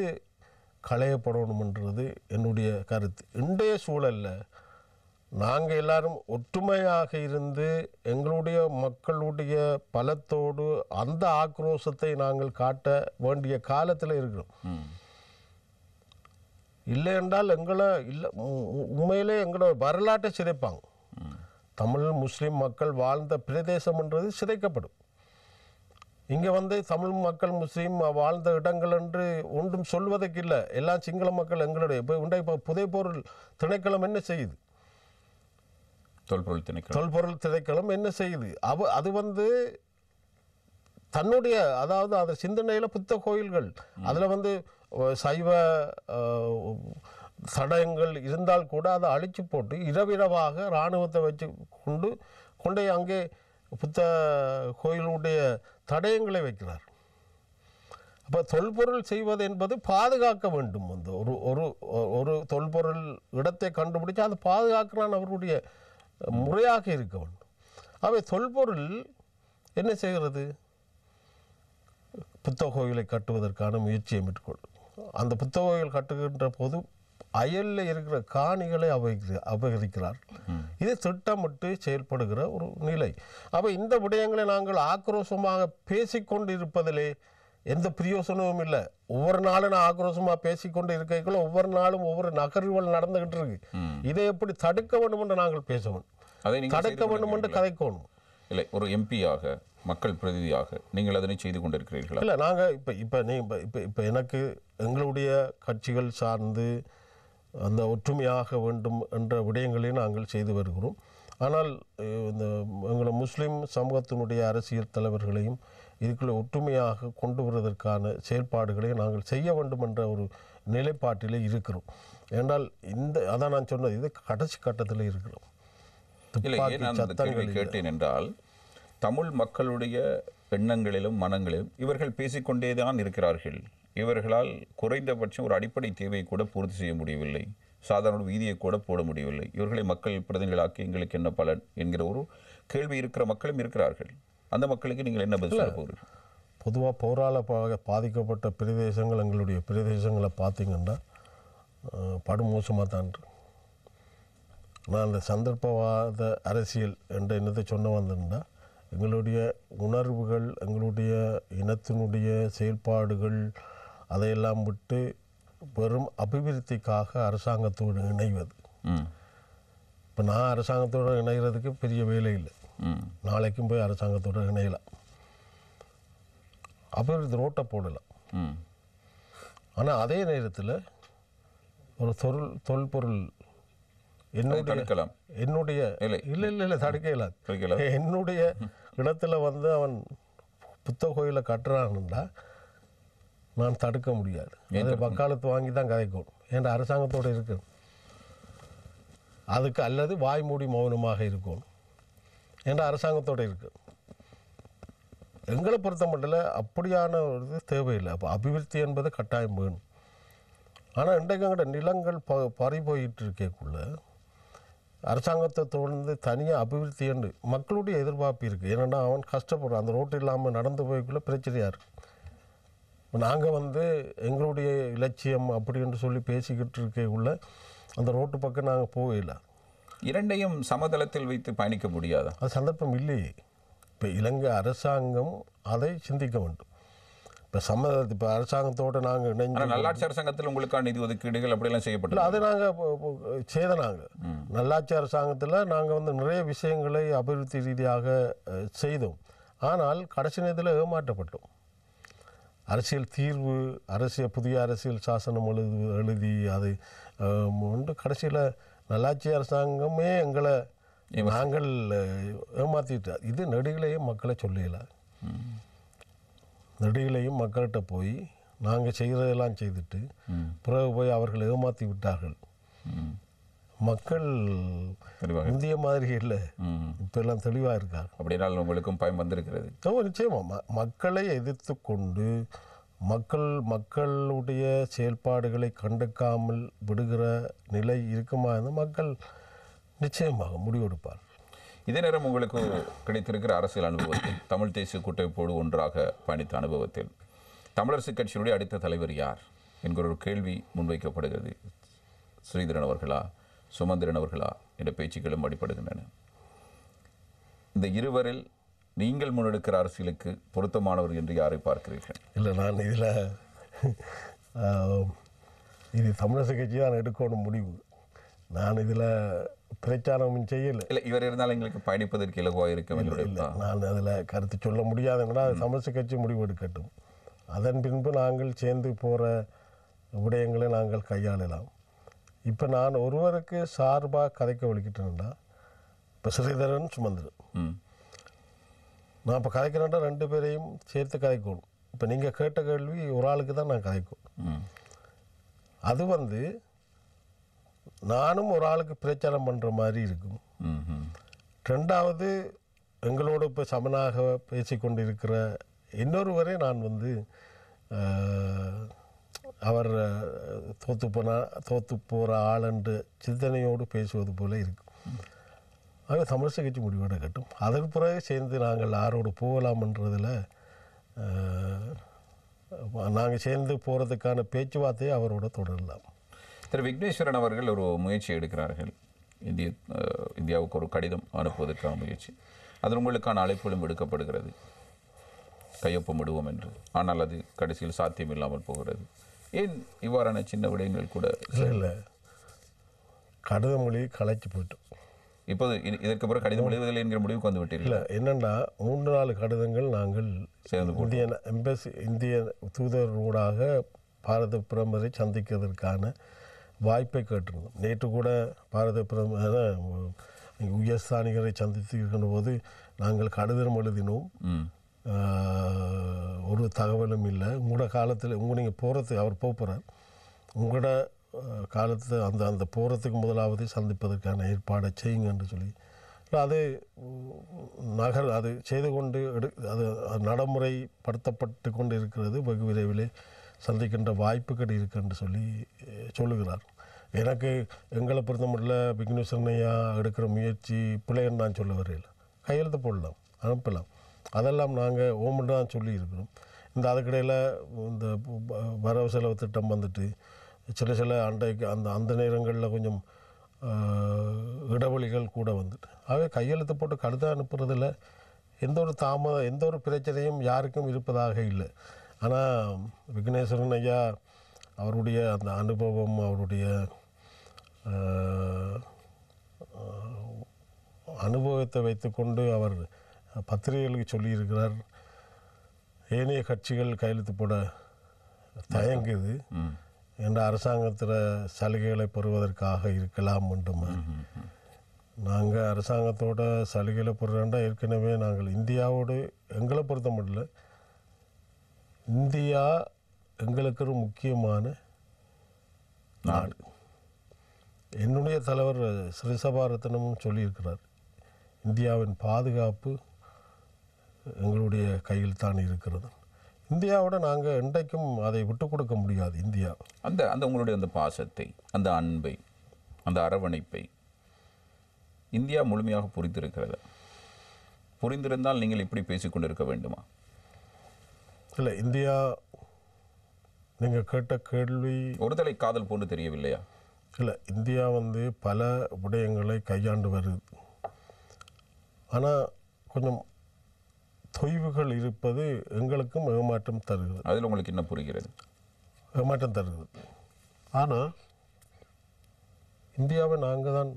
களையப்படணுமென்றது என்னுடைய கருத்து. இன்றைய சூழலில் நாங்கள் எல்லாரும் ஒற்றுமையாக இருந்து எங்களுடைய மக்களுடைய பலத்தோடு அந்த ஆக்ரோஷத்தை நாங்கள் காட்ட வேண்டிய காலத்தில் இருக்கிறோம். இல்லை என்றால் உண்மையிலே எங்களோட வரலாற்றை சிதைப்பாங்க. தமிழ் முஸ்லீம் மக்கள் வாழ்ந்த பிரதேசம்ன்றது சிதைக்கப்படும். இங்கே வந்து தமிழ் மக்கள் முஸ்லீம் வாழ்ந்த இடங்கள் என்று ஒன்றும் சொல்வதற்கு இல்லை. எல்லாம் சிங்கள மக்கள் எங்களுடைய. இப்போ புதைப்பொருள் திணைக்களம் என்ன செய்யுது? தொல்பொருள் திணைக்களம் என்ன செய்யுது? அது வந்து தன்னுடைய, அதாவது அது சிந்தனையில் புத்த கோயில்கள், அதில் வந்து சைவ சடயங்கள் இருந்தால் கூட அதை அழிச்சு போட்டு இரவிரவாக இராணுவத்தை வச்சு கொண்டே அங்கே புத்த கோயிலுடைய தடயங்களை வைக்கிறார். அப்போ தொல்பொருள் செய்வது என்பது பாதுகாக்க வேண்டும். வந்து ஒரு தொல்பொருள் இடத்தை கண்டுபிடிச்சு அதை பாதுகாக்கிறான் அவருடைய முறையாக இருக்க வேண்டும். அவை தொல்பொருள் என்ன செய்கிறது? புத்த கோயிலை கட்டுவதற்கான முயற்சியை மேற்கொள்ளும். அந்த புத்த கோயில் கட்டுகின்ற போது அயலில் இருக்கிற காணிகளை அபகரிக்கிறார். இது திட்டமிட்டு செயல்படுகிற ஒரு நிலை. அப்போ இந்த விடயங்களை நாங்கள் ஆக்ரோஷமாக பேசிக்கொண்டு இருப்பதிலே எந்த பிரயோசனமும் இல்லை. ஒவ்வொரு நாளும் நான் ஆக்ரோஷமாக பேசிக்கொண்டு இருக்கைக்குள்ள ஒவ்வொரு நாளும் ஒவ்வொரு நகர்வுகள் நடந்துகிட்டு இருக்கு. இதை எப்படி தடுக்க வேண்டும் என்று நாங்கள் பேசணும், தடுக்க வேண்டும் என்று கதைக்கணும். இல்லை, ஒரு எம்பியாக, மக்கள் பிரதிநிதியாக நீங்கள் அதனை செய்து கொண்டிருக்கிறீர்களா? இல்லை, நாங்கள் இப்போ எனக்கு எங்களுடைய கட்சிகள் சார்ந்து அந்த ஒற்றுமையாக வேண்டும் என்ற விடயங்களையும் நாங்கள் செய்து வருகிறோம். ஆனால் இந்த எங்களை முஸ்லீம் சமூகத்தினுடைய அரசியல் தலைவர்களையும் இதுக்குள்ள ஒற்றுமையாக கொண்டு வருவதற்கான செயல்பாடுகளையும் நாங்கள் செய்ய வேண்டும் என்ற ஒரு நிலைப்பாட்டிலே இருக்கிறோம். ஏனால் அதான் நான் சொன்னது, இது கடைசி கட்டத்தில் இருக்கிறோம். கேட்டேன் என்றால், தமிழ் மக்களுடைய எண்ணங்களிலும் மனங்களிலும் இவர்கள் பேசிக்கொண்டேதான் இருக்கிறார்கள். இவர்களால் குறைந்தபட்சம் ஒரு அடிப்படை தேவையை கூட பூர்த்தி செய்ய முடியவில்லை, சாதாரண வீதியை கூட போட முடியவில்லை. இவர்களை மக்கள் பிரதிநிதிகளாக்கி எங்களுக்கு என்ன பலன் என்கிற ஒரு கேள்வி இருக்கிற மக்களும் இருக்கிறார்கள். அந்த மக்களுக்கு நீங்கள் என்ன பதில் சொல்ல போகிறீர்கள்? பொதுவாக போரால பாதிக்கப்பட்ட பிரதேசங்கள், எங்களுடைய பிரதேசங்களை பார்த்தீங்கன்னா படுமோசமாக தான். நான் அந்த சந்தர்ப்பவாத அரசியல் என்ற என்னத்தை சொன்ன வந்திருந்தால், எங்களுடைய உணர்வுகள், எங்களுடைய இனத்தினுடைய செயல்பாடுகள் அதையெல்லாம் விட்டு வெறும் அபிவிருத்திக்காக அரசாங்கத்தோடு இணைவது. இப்போ நான் அரசாங்கத்தோடு இணைகிறதுக்கு பெரிய வேலை இல்லை. நாளைக்கும் போய் அரசாங்கத்தோடு இணையலாம், அபிவிருத்தி ரோட்டை போடலாம். ஆனால் அதே நேரத்தில் ஒரு தொல்பொருள் தடுக்கலாம். என்னுடைய இல்லை தடுக்கலாம். என்னுடைய இடத்துல வந்து அவன் புத்த கோயிலை கட்டுறான்டா நான் தடுக்க முடியாது. அது வக்காலத்து வாங்கி தான் கதைக்கணும். என்ற அரசாங்கத்தோடு இருக்கு. அதுக்கு அல்லது வாய்மூடி மௌனமாக இருக்கணும் என்ற அரசாங்கத்தோடு இருக்கு. எங்களை பொறுத்த மட்டும் அப்படியான ஒரு தேவையில்லை. அப்போ அபிவிருத்தி என்பது கட்டாயம் வேணும். ஆனால் இன்றைக்கு எங்கள்ட நிலங்கள் பறி போயிட்டு இருக்கக்குள்ள அரசாங்கத்தை தொடர்ந்து தனியாக அபிவிருத்தி என்று மக்களுடைய எதிர்பார்ப்பு இருக்குது. ஏன்னா அவன் கஷ்டப்படுறான். அந்த ரோட்டு இல்லாமல் நடந்து போய்க்குள்ள பிரச்சனையாக இருக்குது. நாங்கள் வந்து எங்களுடைய இலட்சியம் அப்படி என்று சொல்லி பேசிக்கிட்டு இருக்கக்குள்ள அந்த ரோட்டு பக்கம் நாங்கள் போகல. இரண்டையும் சமதளத்தில் வைத்து பயணிக்க முடியாதா? அது சந்தர்ப்பம் இல்லையே. இப்போ இலங்கை அரசாங்கம் அதை சிந்திக்க வேண்டும். இப்போ அரசாங்கத்தோடு நாங்கள் இணைஞ்சு நல்லாட்சி அரசாங்கத்தில் உங்களுக்கான நிதி ஒதுக்கீடுகள் அப்படியெல்லாம் செய்யப்பட்டது. அதை நாங்கள் செய்தனாங்க. நல்லாட்சி அரசாங்கத்தில் நாங்கள் வந்து நிறைய விஷயங்களை அபிவிருத்தி ரீதியாக செய்தோம். ஆனால் கடைசி நேரத்தில் ஏமாற்றப்பட்டோம். அரசியல் தீர்வு புதிய அரசியல் சாசனம் எழுதி அது ஒன்று கடைசியில் நல்லாட்சி அரசாங்கமே எங்களை நாங்கள் ஏமாற்றிட்டார். இது நெடுகிலையும் மக்களை சொல்லல. நெடுகிலையும் மக்கள்கிட்ட போய் நாங்கள் செய்கிறதெல்லாம் செய்துட்டு பிறகு போய் அவர்கள் ஏமாற்றி விட்டார்கள். மக்கள் இந்திய மாதிரி இல்லை, இப்போ எல்லாம் தெளிவாக இருக்காங்க. அப்படினால் உங்களுக்கும் பயம் வந்திருக்கிறது. நிச்சயமாக மக்களை எதிர்த்து கொண்டு மக்களுடைய செயல்பாடுகளை கண்டுக்காமல் விடுகிற நிலை இருக்குமா என மக்கள் நிச்சயமாக முடிவெடுப்பார். இதே நேரம் உங்களுக்கு கிடைத்திருக்கிற அரசியல் அனுபவத்தில் தமிழ் தேசிய கூட்டமைப்போடு ஒன்றாக பயணித்த அனுபவத்தில் தமிழரசு கட்சியினுடைய அடுத்த தலைவர் யார் என்கிற ஒரு கேள்வி முன்வைக்கப்படுகிறது. ஸ்ரீதரன் அவர்களா, சுமந்திரன் அவர்களா என்ற பேச்சுக்களும் அடிப்படுகின்றன. இந்த இருவரில் நீங்கள் முன்னெடுக்கிற அரசியலுக்கு பொருத்தமானவர் என்று யாரை பார்க்கிறீர்கள்? இல்லை, நான் இது தமிழரசு கட்சி தான் எடுக்கணும் முடிவு. நான் இதில் பிரச்சாரமும் செய்யலை. இல்லை, இவர் இருந்தாலும் எங்களுக்கு பயணிப்பதற்கு இலகுவாக இருக்கும். இல்லை, நான் அதில் கருத்து சொல்ல முடியாதுன்னா தமிழரசு கட்சி முடிவு எடுக்கட்டும். அதன் பின்பு நாங்கள் சேர்ந்து போகிற விடயங்களை நாங்கள் கையாளலாம். இப்போ நான் ஒருவருக்கு சார்பாக கதைக்க வலிக்கிட்டேன்னா இப்போ ஸ்ரீதரன், சுமந்திரன். நான் இப்போ கதைக்கிறேன்டா ரெண்டு பேரையும் சேர்த்து கதைக்கணும். இப்போ நீங்கள் கேட்ட கேள்வி ஒரு ஆளுக்கு தான் நான் கதைக்கணும். அது வந்து நானும் ஒரு ஆளுக்கு பிரச்சாரம் பண்ணுற மாதிரி இருக்கும். ரெண்டாவது எங்களோடு இப்போ சமனாக பேசிக்கொண்டு இருக்கிற இன்னொருவரை நான் வந்து அவர் தோற்று போகிற ஆளென்று சிந்தனையோடு பேசுவது போல இருக்கும். ஆக தமிழரசு கட்சி முடிவெடுக்கட்டும். அதற்கு பிறகு சேர்ந்து நாங்கள் யாரோடு போகலாம்ன்றதில் நாங்கள் சேர்ந்து போகிறதுக்கான பேச்சுவார்த்தையை அவரோட தொடரலாம். திரு விக்னேஸ்வரன் அவர்கள் ஒரு முயற்சி எடுக்கிறார்கள். இந்தியாவுக்கு ஒரு கடிதம் அனுப்புவதற்கான முயற்சி. அது உங்களுக்கான அழைப்புகளும் விடுக்கப்படுகிறது, கையொப்பம் விடுவோம் என்று. ஆனால் அது கடைசியில் சாத்தியம் இல்லாமல் போகிறது. ஏன் இவ்வாறான சின்ன விடயங்கள் கூட? இல்லை, கடித மொழி கலைச்சி போயிட்டோம். இப்போது இதற்கு பிறகு கடிதம் எழுதுவதில்லை என்கிற முடிவுக்கு வந்து விட்டீர்கள். இல்லை, என்னென்னா 3-4 கடிதங்கள் நாங்கள் இந்திய எம்பசி, இந்திய தூதரோடாக பாரத பிரதமரை சந்திக்கிறதுக்கான வாய்ப்பை கேட்டிருந்தோம். நேற்று கூட பாரத பிரதமர் உயர்ஸ்தானிகரை சந்தித்து இருக்கின்ற போது நாங்கள் கடிதம் எழுதினோம். ஒரு தகவலும் இல்லை. உங்களோட காலத்தில் நீங்கள் போகிறதுக்கு அவர் போகிறார், உங்களோட காலத்தை அந்த போகிறதுக்கு முதலாவது சந்திப்பதற்கான ஏற்பாடை செய்யுங்கன்னு சொல்லி அது செய்து கொண்டு அது நடைமுறைப்படுத்தப்பட்டு கொண்டு இருக்கிறது. வெகு விரைவில் சந்திக்கின்ற வாய்ப்புகள் இருக்குன்னு சொல்லுகிறார். எனக்கு எங்களை பொறுத்தமட்டில் விக்னேஸ்வரன் ஐயா எடுக்கிற முயற்சி பிள்ளைன்னு நான் சொல்ல வரையில். கையெழுத்து போடலாம், அனுப்பலாம், அதெல்லாம் நாங்கள் ஓமென்று தான் சொல்லியிருக்கிறோம். இந்த அதுக்கிடையில் இந்த வரவு செலவு திட்டம் வந்துட்டு சில அன்றைக்கு அந்த நேரங்களில் கொஞ்சம் இடைவெளிகள் கூட வந்துட்டு, ஆகவே கையெழுத்து போட்டு கடிதம் அனுப்புறதில் எந்த ஒரு பிரச்சனையும் யாருக்கும் இருப்பதாக இல்லை. ஆனால் விக்னேஸ்வரன் ஐயா அவருடைய அந்த அனுபவம், அவருடைய அனுபவத்தை வைத்துக்கொண்டு அவர் பத்திரிகைகளுக்கு சொல்லியிருக்கிறார், ஏனைய கட்சிகள் கையெழுத்து போட தயங்குது, என்ற அரசாங்கத்தில் சலுகைகளை பெறுவதற்காக இருக்கலாம் மட்டுமே. நாங்கள் அரசாங்கத்தோட சலுகைகளை பெறுறோண்டா ஏற்கனவே நாங்கள் இந்தியாவோடு எங்களை பொறுத்த மட்டும் இந்தியா எங்களுக்கு ஒரு முக்கியமான நாடு. என்னுடைய தலைவர் ஸ்ரீசபாரத்னமும் சொல்லியிருக்கிறார், இந்தியாவின் பாதுகாப்பு எங்களுடைய கையில் தான் இருக்கிறது. இந்தியாவோட நாங்கள் என்றைக்கும் அதை விட்டு கொடுக்க முடியாது. இந்தியா அந்த அந்த உங்களுடைய அந்த பாசத்தை, அந்த அன்பை, அந்த அரவணைப்பை இந்தியா முழுமையாக புரிந்திருக்கிறது. புரிந்திருந்தால் நீங்கள் இப்படி பேசிக்கொண்டிருக்க வேண்டுமா? இல்லை, இந்தியா நீங்கள் கேட்ட கேள்வி ஒருதலை காதல் போன்று தெரியவில்லையா? இல்லை, இந்தியா பல விடயங்களை கையாண்டு வருது. ஆனால் கொஞ்சம் தொய்வுகள் இருப்பது எங்களுக்கும் ஏமாற்றம் தருகிறது. அதில் உங்களுக்கு என்ன புரிகிறது? ஏமாற்றம் தருகிறது. ஆனால் இந்தியாவை நாங்கள் தான்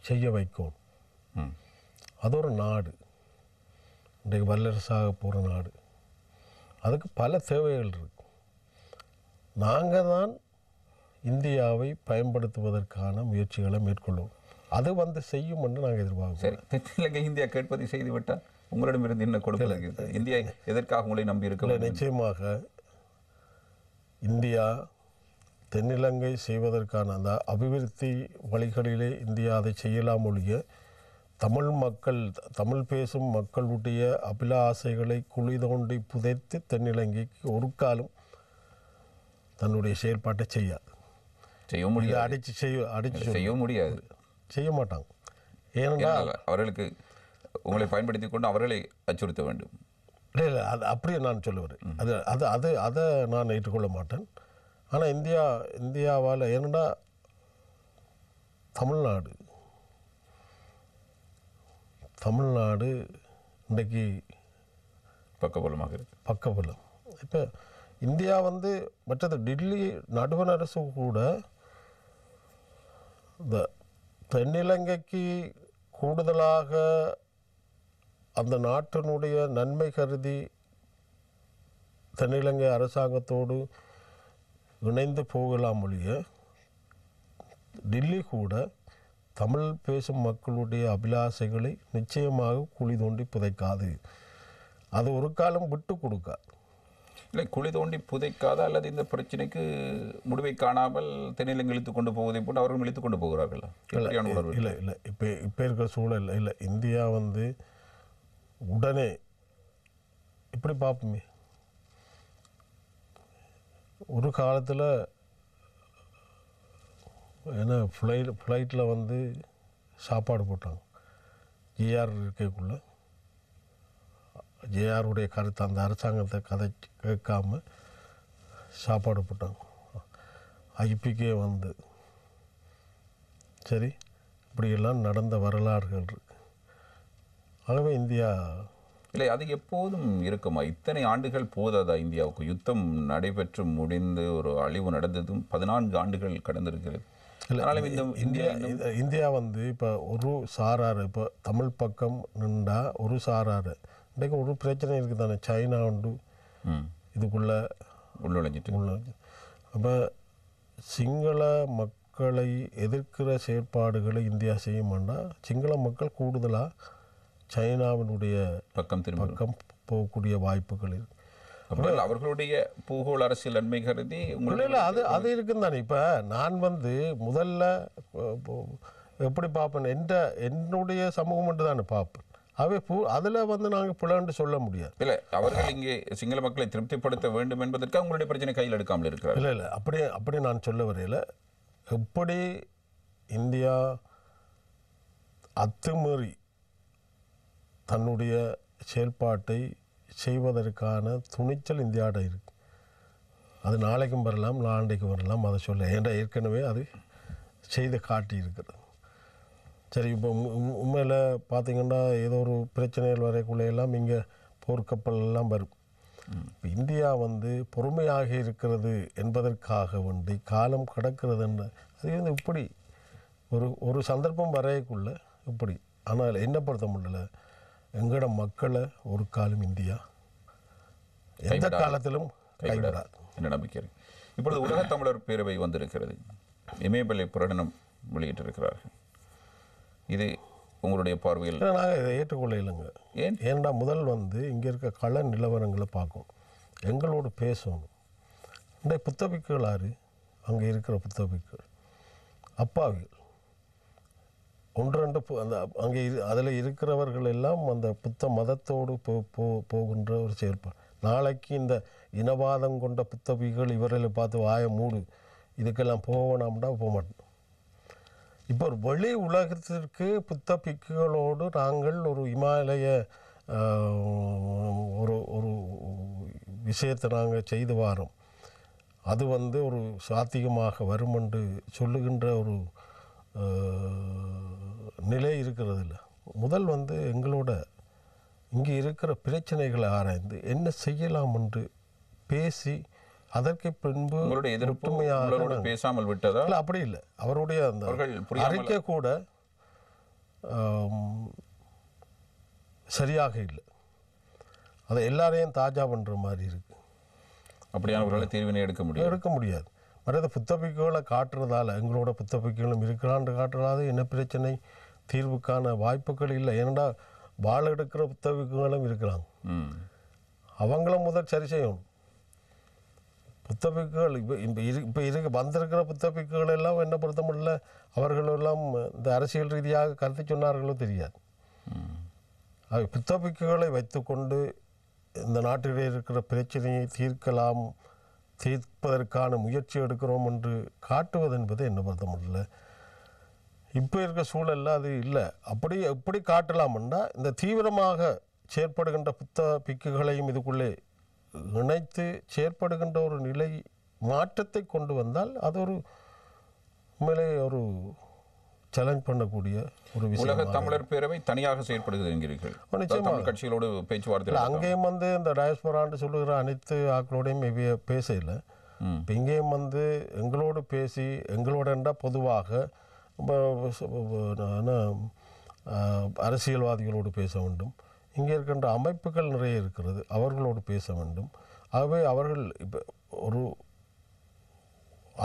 செய்ய வைக்கோம். அது ஒரு நாடு, இன்றைக்கு வல்லரசாக போகிற நாடு. அதுக்கு பல தேவைகள் இருக்கு. நாங்கள் தான் இந்தியாவை பயன்படுத்துவதற்கான முயற்சிகளை மேற்கொள்வோம். அது செய்யும் என்று நாங்கள் எதிர்பார்க்கிறோம். சரி, தென்னிலங்கை இந்தியா கேட்பதை செய்து விட்டால் உங்களிடமிருந்து என்ன கொடுப்பது? இந்தியா எதற்காக உங்களை நம்பி இருக்க? நிச்சயமாக இந்தியா தென்னிலங்கை செய்வதற்கான அந்த அபிவிருத்தி வழிகளிலே இந்தியா அதை செய்யலாம் ஒழிய தமிழ் பேசும் மக்களுடைய அபிலாசைகளை குழி தோண்டி புதைத்து தென்னிலங்கைக்கு ஒரு காலம் தன்னுடைய செயல்பாட்டை செய்யாது. செய்ய முடியாது. அடிச்சு செய்ய முடியாது, செய்ய மாட்டாங்க. ஏனென்றால் அவர்களுக்கு உங்களை பயன்படுத்தி கொண்டு அவர்களை அச்சுறுத்த வேண்டும். இல்லை இல்லை, அது அப்படியே நான் சொல்லுவேன். அது அது அது அதை நான் ஏற்றுக்கொள்ள மாட்டேன். ஆனால் இந்தியாவால் ஏன்னா தமிழ்நாடு இன்றைக்கு பக்கபலமாக இருக்கு. பக்கபலம். இப்போ இந்தியா மற்றது டெல்லி நடுவண் அரசு கூட இந்த தென்னிலங்கைக்கு கூடுதலாக அந்த நாட்டினுடைய நன்மை கருதி தென்னிலங்கை அரசாங்கத்தோடு இணைந்து போகலாம் ஒழிய டெல்லி கூட தமிழ் பேசும் மக்களுடைய அபிலாசைகளை நிச்சயமாக குழி தோண்டி புதைக்காது. அது ஒரு காலம் விட்டு கொடுக்காது. இல்லை, குழி தோண்டி புதைக்காத அல்லது இந்த பிரச்சனைக்கு முடிவை காணாமல் தென்னிலங்கை இழுத்து கொண்டு போவதை போட்டு அவர்களும் இழுத்து கொண்டு போகிறார்கள். இல்லை இல்லை, இப்போ இருக்கிற சூழல் இல்லை. இந்தியா உடனே இப்படி பார்ப்போமே, ஒரு காலத்தில் ஏன்னா ஃப்ளைட்டில் சாப்பாடு போட்டாங்க. ஜேஆர் இருக்கைக்குள்ள ஜேஆருடைய கருத்து அந்த அரசாங்கத்தை கேட்காம சாப்பாடு போட்டாங்க. ஐபிக்கே சரி, இப்படியெல்லாம் நடந்த வரலாறுகள் இருக்கு. ஆகவே இந்தியா இல்லை, அது எப்போதும் இருக்குமா? இத்தனை ஆண்டுகள் போதாதா இந்தியாவுக்கு? யுத்தம் நடைபெற்று முடிந்து ஒரு அழிவு நடந்ததும் 14 ஆண்டுகள் கடந்திருக்கிறது. இந்தியா இப்போ ஒரு சாரார், இப்போ தமிழ் பக்கம் நின்றா ஒரு சாரார் இன்றைக்கு ஒரு பிரச்சனை இருக்குது தானே, சைனா உண்டு இதுக்குள்ளே உள்நுழைஞ்சிட்டு. அப்போ சிங்கள மக்களை எதிர்க்கிற செயற்பாடுகளை இந்தியா செய்ய மாட்டா. சிங்கள மக்கள் கூடுதலாக சைனாவினுடைய பக்கம் போகக்கூடிய வாய்ப்புகள் இருக்கு. அவர்களுடைய பூகோள அரசியல் நன்மை கருதி அது இருக்குன்னு தானே. இப்போ நான் முதல்ல எப்படி பார்ப்பேன், என்னுடைய சமூகம் மட்டும் தானே பார்ப்பேன். அவை அதில் நாங்கள் பிள்ளைன்னு சொல்ல முடியாது. இல்லை, அவர்கள் இங்கே சிங்கள மக்களை திருப்திப்படுத்த வேண்டும் என்பதற்கு உங்களுடைய பிரச்சனை கையில் எடுக்காமல் இருக்கிறார். இல்லை இல்லை, அப்படி நான் சொல்ல வரையில் எப்படி இந்தியா அத்துமீறி தன்னுடைய செயல்பாட்டை செய்வதற்கான துணிச்சல் இந்தியாவிட இருக்கு. அது நாளைக்கும் வரலாம், நாளைக்கும் வரலாம், அதை சொல்ல ஏன்டா ஏற்கனவே அது செய்து காட்டி இருக்கிறது. சரி, இப்போ உண்மையில் பார்த்திங்கன்னா ஏதோ ஒரு பிரச்சனைகள் வரைக்குள்ளையெல்லாம் இங்கே போர்க்கப்பல் எல்லாம் வரும். இப்போ இந்தியா பொறுமையாக இருக்கிறது என்பதற்காக காலம் கடக்கிறது என்ற அது இப்படி ஒரு சந்தர்ப்பம் வரைக்குள்ள இப்படி. ஆனால் என்ன பொறுத்த முடியல, எங்களோட மக்களை ஒரு காலம் இந்தியா எந்த காலத்திலும் கைவிடாது என்ன நம்பிக்கை. இப்பொழுது உலக தமிழர் பேரவை வந்திருக்கிறது, இமயமலை பிரகடனம் வெளியிட்டிருக்கிறார்கள். இது உங்களுடைய பார்வையில்? நாங்கள் இதை ஏற்றுக்கொள்ள இல்லைங்க. ஏன்டா முதல் இங்கே இருக்க கள நிலவரங்களை பார்க்கணும், எங்களோடு பேசணும். இந்த புத்தபிக்குகள் யாரு? அங்கே இருக்கிற புத்தபிக்குகள் அப்பாவிகள் ஒன்று ரெண்டு அந்த அங்கே அதில் இருக்கிறவர்கள் எல்லாம் அந்த புத்த மதத்தோடு போகின்ற ஒரு செயற்பாடு. நாளைக்கு இந்த இனவாதம் கொண்ட புத்தபிகள் இவர்களை பார்த்து வாய மூடு இதுக்கெல்லாம் போகணும்னா போக மாட்டோம். இப்போ ஒரு வெளி உலகத்திற்கு புத்த பிக்குகளோடு நாங்கள் ஒரு இமாலய ஒரு விஷயத்தை நாங்கள் செய்து வாரோம். அது ஒரு சாத்தியமாக வரும் என்று சொல்லுகின்ற ஒரு நிலை இருக்கிறது இல்லை. முதல் எங்களோட இங்கே இருக்கிற பிரச்சனைகளை ஆராய்ந்து என்ன செய்யலாம் என்று பேசி அதற்கு பின்பு பேசாமல் விட்டதா? இல்லை, அப்படி இல்லை. அவருடைய அந்த அறிக்கை கூட சரியாக இல்லை. அதை எல்லாரையும் தாஜா பண்ணுற மாதிரி இருக்கு. அப்படியான தீர்வினை எடுக்க முடியாது. மற்ற புத்தபிக்குகளை காட்டுறதால எங்களோட புத்தபிக்குகளும் இருக்கிறான்னு காட்டுறதால என்ன பிரச்சனை தீர்வுக்கான வாய்ப்புகள் இல்லை. ஏன்னா வாழ எடுக்கிற புத்தபிக்குகளும் இருக்கிறாங்க, அவங்கள முதல் சரி செய்யணும். புத்தபிக்குகள் இப்போ வந்திருக்கிற புத்தபிக்குகள் எல்லாம் என்ன பொறுத்த முடியல, அவர்களெல்லாம் இந்த அரசியல் ரீதியாக கருத்து சொன்னார்களோ தெரியாது. புத்தபிக்குகளை வைத்துக்கொண்டு இந்த நாட்டிலே இருக்கிற பிரச்சனையை தீர்ப்பதற்கான முயற்சி எடுக்கிறோம் என்று காட்டுவது என்பது என்ன பொறுத்த முடியல. இப்போ இருக்க சூழலில் அது இல்லை. எப்படி காட்டலாம்னா இந்த தீவிரமாக செயற்படுகின்ற புத்தபிக்குகளையும் இதுக்குள்ளே இணைத்து செயற்படுகின்ற ஒரு நிலை மாற்றத்தை கொண்டு வந்தால் அது ஒரு உண்மையிலே ஒரு சேலஞ்ச் பண்ணக்கூடிய ஒரு விஷயம். உலக தமிழர் பேரவை தனியாக செயற்படுகிறது என்கிறீர்கள். நிச்சயமாக கட்சிகளோடு பேச்சுவார்த்தை அங்கேயும் இந்த டயஸ்போரான்னு சொல்லுகிற அனைத்து ஆக்களோடையும் பேசல. இப்போ இங்கேயும் எங்களோடு பேசி எங்களோட பொதுவாக அரசியல்வாதிகளோடு பேச வேண்டும். இங்கே இருக்கின்ற அமைப்புகள் நிறைய இருக்கிறது, அவர்களோடு பேச வேண்டும். ஆகவே அவர்கள் இப்போ ஒரு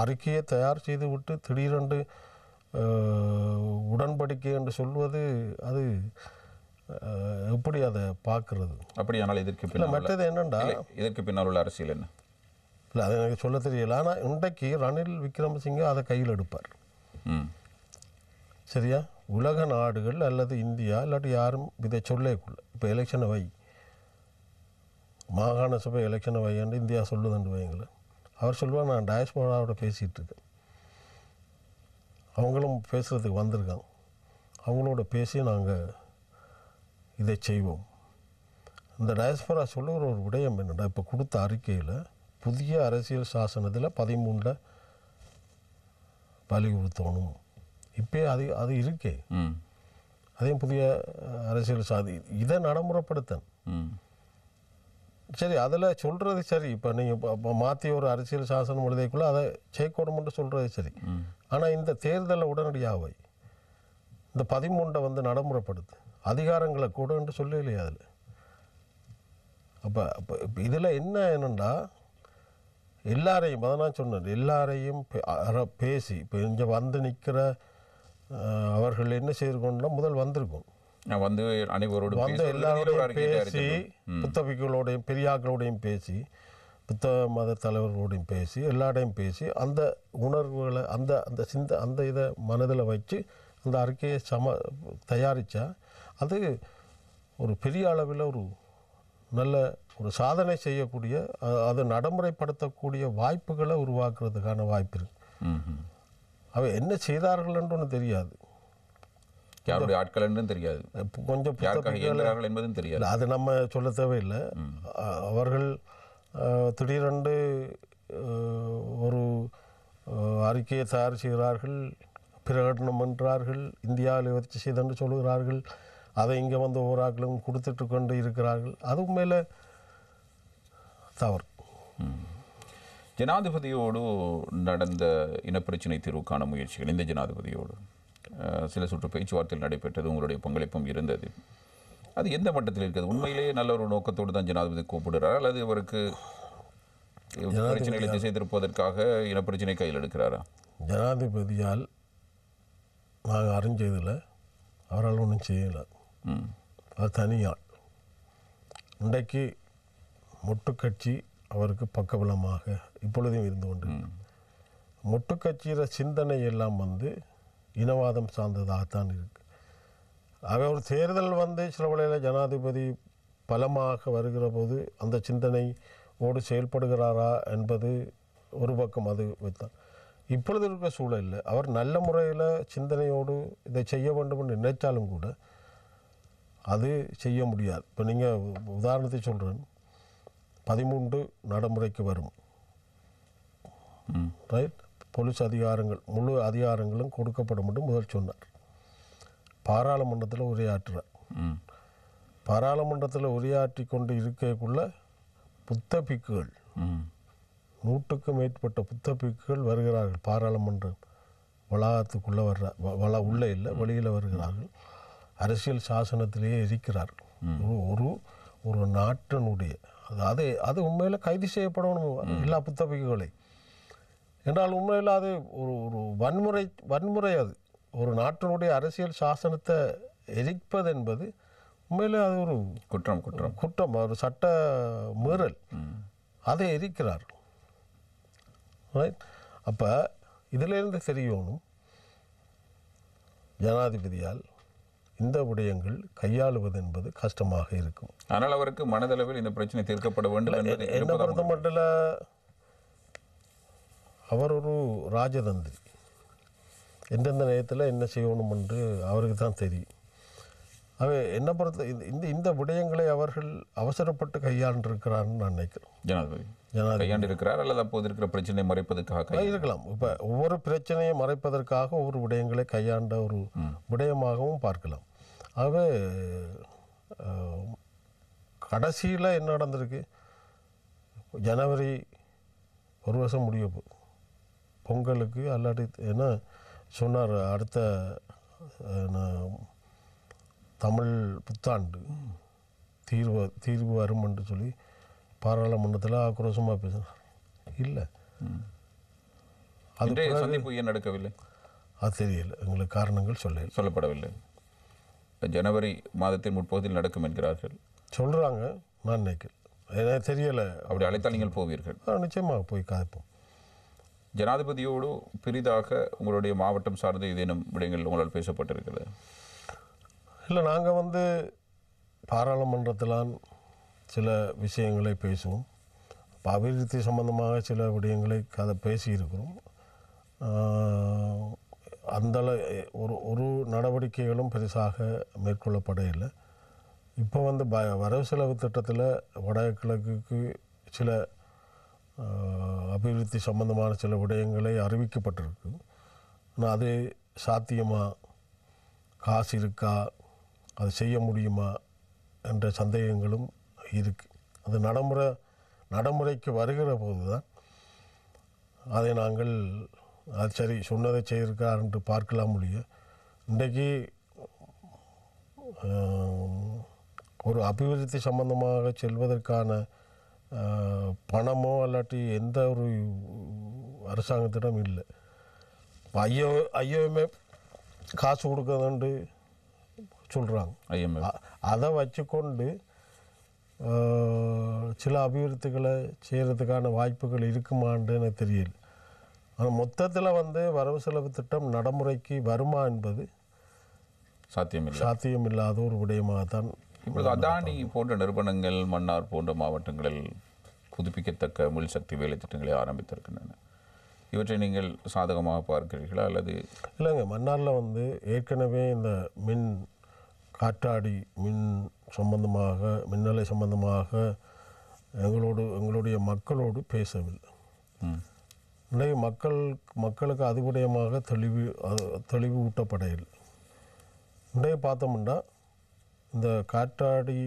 அறிக்கையை தயார் செய்து விட்டு திடீரென்று உடன்படிக்கை என்று சொல்வது அது எப்படி அதை பார்க்கறது? அப்படியானால் இதற்கு பின்னால் மற்றது என்னென்னா இதற்கு பின்னால் உள்ள அரசியல் என்ன? இல்லை, அது எனக்கு சொல்ல தெரியல. ஆனால் இன்றைக்கு ரணில் விக்ரமசிங்கே அதை கையில் எடுப்பார். சரியா? உலக நாடுகள் அல்லது இந்தியா இல்லாட்டி யாரும் இதை சொல்லக்குள்ள இப்போ எலெக்ஷனை வை, மாகாண சபை எலெக்ஷனை வையாண்டு இந்தியா சொல்லுதுன்னு வைங்களேன். அவர் சொல்லுவார், நான் டயஸ்போராவோட பேசிகிட்டு இருக்கேன், அவங்களும் பேசுகிறதுக்கு வந்திருக்காங்க, அவங்களோட பேசி நாங்கள் இதை செய்வோம். இந்த டயஸ்போரா சொல்லுகிற ஒரு விடயம் என்னென்னா, இப்போ கொடுத்த அறிக்கையில் புதிய அரசியல் சாசனத்தில் 13 வலியுறுத்தணும். இப்போ அது இருக்கே, அதையும் புதிய அரசியல் இதை நடைமுறைப்படுத்தன். சரி, அதில் சொல்கிறது சரி. இப்போ நீங்கள் மாற்றி ஒரு அரசியல் சாசனம் எழுதிக்குள்ளே அதை செய்யக்கூடமுன்னு சொல்கிறது சரி. ஆனால் இந்த தேர்தலை உடனடியாக இந்த 13 நடைமுறைப்படுத்து, அதிகாரங்களை கூடன்னு சொல்லலையே அதில். அப்போ இதில் என்னென்னா எல்லாரையும், அதை நான் சொன்னேன், எல்லாரையும் பேசி இப்போ இங்கே நிற்கிற அவர்கள் என்ன செய்திருக்கோம்னா முதல் வந்திருக்கும் அனைவரோடு எல்லாரோடையும் பேசி, புத்தபிகளோடையும் பெரியாக்களோடையும் பேசி, புத்த மத தலைவர்களோடையும் பேசி, எல்லாரையும் பேசி அந்த உணர்வுகளை அந்த இதை மனதில் வச்சு அந்த அறிக்கையை தயாரித்தா அது ஒரு பெரிய அளவில் ஒரு நல்ல ஒரு சாதனை செய்யக்கூடிய, அதை நடைமுறைப்படுத்தக்கூடிய வாய்ப்புகளை உருவாக்குறதுக்கான வாய்ப்பு இருக்கு. அவை என்ன செய்தார்கள் என்று ஒன்று தெரியாது, யாருடைய ஆட்கள் என்றும் தெரியாது, கொஞ்சம் என்பதும் தெரியாது. அது நம்ம சொல்ல தேவையில்லை. அவர்கள் திடீரென்று ஒரு அறிக்கையை தயார் செய்கிறார்கள், பிரகடனம் என்றார்கள், இந்தியாவில் வச்சு செய்தென்று சொல்கிறார்கள், அதை இங்கே ஒவ்வொரு ஆட்களும் கொடுத்துட்டு கொண்டு இருக்கிறார்கள். அது உண்மையில் தவறு. ஜனாதிபதியோடு நடந்த இனப்பிரச்சினை தீர்வுக்கான முயற்சிகள், இந்த ஜனாதிபதியோடு சில சுற்று பேச்சுவார்த்தையில் நடைபெற்றது, உங்களுடைய பங்களிப்பும் இருந்தது. அது எந்த மட்டத்தில் இருக்கிறது? உண்மையிலேயே நல்ல ஒரு நோக்கத்தோடு தான் ஜனாதிபதி கூப்பிடுறார் அல்லது அவருக்கு பிரச்சனைகளை திசை திருப்பதற்காக இனப்பிரச்சனை கையில் எடுக்கிறாரா? ஜனாதிபதியால் நாங்கள் அறிஞ்சதில் அவரால் ஒன்றும் செய்யலை. அது தனியாள். இன்றைக்கு மொட்டுக்கட்சி அவருக்கு பக்கபலமாக இப்பொழுதும் இருந்து கொண்டு மொட்டுக்கட்சியில் சிந்தனை எல்லாம் வந்து இனவாதம் சார்ந்ததாகத்தான் இருக்கு. ஆக ஒரு தேர்தல் வந்து சில வேளையில் ஜனாதிபதி பலமாக வருகிற போது அந்த சிந்தனையோடு செயல்படுகிறாரா என்பது ஒரு பக்கம். அது வைத்தான் இப்பொழுது இருக்கிற சூழலில் அவர் நல்ல முறையில் சிந்தனையோடு இதை செய்ய வேண்டும் என்று நினைத்தாலும் கூட அது செய்ய முடியாது. இப்போ நீங்கள் உதாரணத்தை சொல்கிறேன், 13 நடைமுறைக்கு வரும், ரைட்? போலீஸ் அதிகாரங்கள் முழு அதிகாரங்களும் கொடுக்கப்படும் என்று முதல் சொன்னார். பாராளுமன்றத்தில் உரையாற்றுறார். பாராளுமன்றத்தில் உரையாற்றி கொண்டு இருக்கக்குள்ள புத்த பிக்குகள் 100க்கும் மேற்பட்ட புத்த பிக்குகள் வருகிறார்கள். பாராளுமன்ற வளாகத்துக்குள்ளே உள்ளே இல்லை, வெளியில் வருகிறார்கள். அரசியல் சாசனத்திலேயே இருக்கிறார்கள். ஒரு நாட்டினுடைய அது உண்மையில் கைது செய்யப்படணும் எல்லா புத்த பிக்குகளை என்றால் உண்மையில் அது ஒரு வன்முறை. அது ஒரு நாட்டினுடைய அரசியல் சாசனத்தை எரிப்பது என்பது உண்மையில் அது ஒரு குற்றம், ஒரு சட்ட மீறல். அதை எரிக்கிறார். ரைட்? அப்போ இதிலிருந்து தெரியணும், ஜனாதிபதியால் இந்த விடயங்கள் கையாளுவது என்பது கஷ்டமாக இருக்கும். ஆனால் அவருக்கு மனதளவில் இந்த பிரச்சனை தீர்க்கப்பட வேண்டும். என்ன பொறுத்த மட்டும் அவர் ஒரு ராஜதந்திரி. எந்தெந்த நேரத்தில் என்ன செய்யணும் என்று அவருக்கு தான் தெரியும். என்ன பொறுத்த இந்த விடயங்களை அவர்கள் அவசரப்பட்டு கையாண்டிருக்கிறார்னு நான் நினைக்கிறேன். ஜனாதிபதி கையாண்டிருக்கிறார் அல்லது அப்போது இருக்கிற பிரச்சனையை மறைப்பதற்காக இருக்கலாம். இப்போ ஒவ்வொரு பிரச்சனையை மறைப்பதற்காக ஒவ்வொரு விடயங்களை கையாண்ட ஒரு விடயமாகவும் பார்க்கலாம். ஆகவே கடைசியில் என்ன நடந்திருக்கு, ஜனவரி 1 வருஷம் முடிய போகுது பொங்கலுக்கு. அல்லாட்டி என்ன சொன்னார், அடுத்த தமிழ் புத்தாண்டு தீர்வு வரும் என்று சொல்லி பாராளுமன்றத்தில் ஆக்ரோஷமாக பேசினார். இல்லை, அது சந்திப்பு ஏன் நடக்கவில்லை அது தெரியல. எங்களுக்கு காரணங்கள் சொல்லப்படவில்லை. ஜனவரி மாதத்தின் முற்பகுதியில் நடக்கும் என்கிறார்கள், சொல்கிறாங்க. நான் நினைக்கிறேன், எனக்கு தெரியலை. அப்படி அழைத்தால் நீங்கள் போவீர்கள்? நிச்சயமாக போய் காய்ப்போம். ஜனாதிபதியோடு பெரிதாக உங்களுடைய மாவட்டம் சார்ந்த ஏதேனும் விடயங்கள் உங்களால் பேசப்பட்டிருக்கிறது? இல்லை, நாங்கள் பாராளுமன்றத்திலான் சில விஷயங்களை பேசுவோம். இப்போ அபிவிருத்தி சம்பந்தமாக சில விடயங்களை பேசியிருக்கிறோம். அந்த ஒரு நடவடிக்கைகளும் பெருசாக மேற்கொள்ளப்படையில்லை. இப்போ வரவு செலவு திட்டத்தில் வடகிழக்குக்கு சில அபிவிருத்தி சம்பந்தமான சில விடயங்களை அறிவிக்கப்பட்டிருக்கு. ஆனால் அது சாத்தியமாக, காசு இருக்கா, அது செய்ய முடியுமா என்ற சந்தேகங்களும் இருக்குது. அது நடைமுறைக்கு வருகிற போது தான் அதை நாங்கள் அது சரி சொன்னதை செய்திருக்கார் என்று பார்க்கலாம் முடியும். இன்றைக்கு ஒரு அபிவிருத்தி சம்பந்தமாக செல்வதற்கான பணமோ அல்லாட்டி எந்த ஒரு அரசாங்கத்திடம் இல்லை. ஐயோமே காசு கொடுக்குறதுன்னு சொல்கிறாங்க. அதை வச்சுக்கொண்டு சில அபிவிருத்திகளை செய்கிறதுக்கான வாய்ப்புகள் இருக்குமான்னு எனக்கு தெரியல. ஆனால் மொத்தத்தில் வரவு செலவு திட்டம் நடைமுறைக்கு வருமா என்பது சாத்தியமில்லாத ஒரு விடயமாகத்தான். இப்பொழுது அதானி போன்ற நிறுவனங்கள், மன்னார் போன்ற மாவட்டங்களில் புதுப்பிக்கத்தக்க மின்சக்தி வேலை திட்டங்களை ஆரம்பித்திருக்கின்றன. இவற்றை நீங்கள் சாதகமாக பார்க்கிறீர்களா அல்லது? இல்லைங்க, மன்னாரில் ஏற்கனவே இந்த காற்றாடி மின் சம்பந்தமாக, மின்னலை சம்பந்தமாக எங்களுடைய மக்களோடு பேசவில்லை. இன்றைக்கு மக்களுக்கு அது விடயமாக தெளிவு ஊட்டப்படையில்லை. இன்றைக்கு பார்த்தோம்னா இந்த காற்றாடி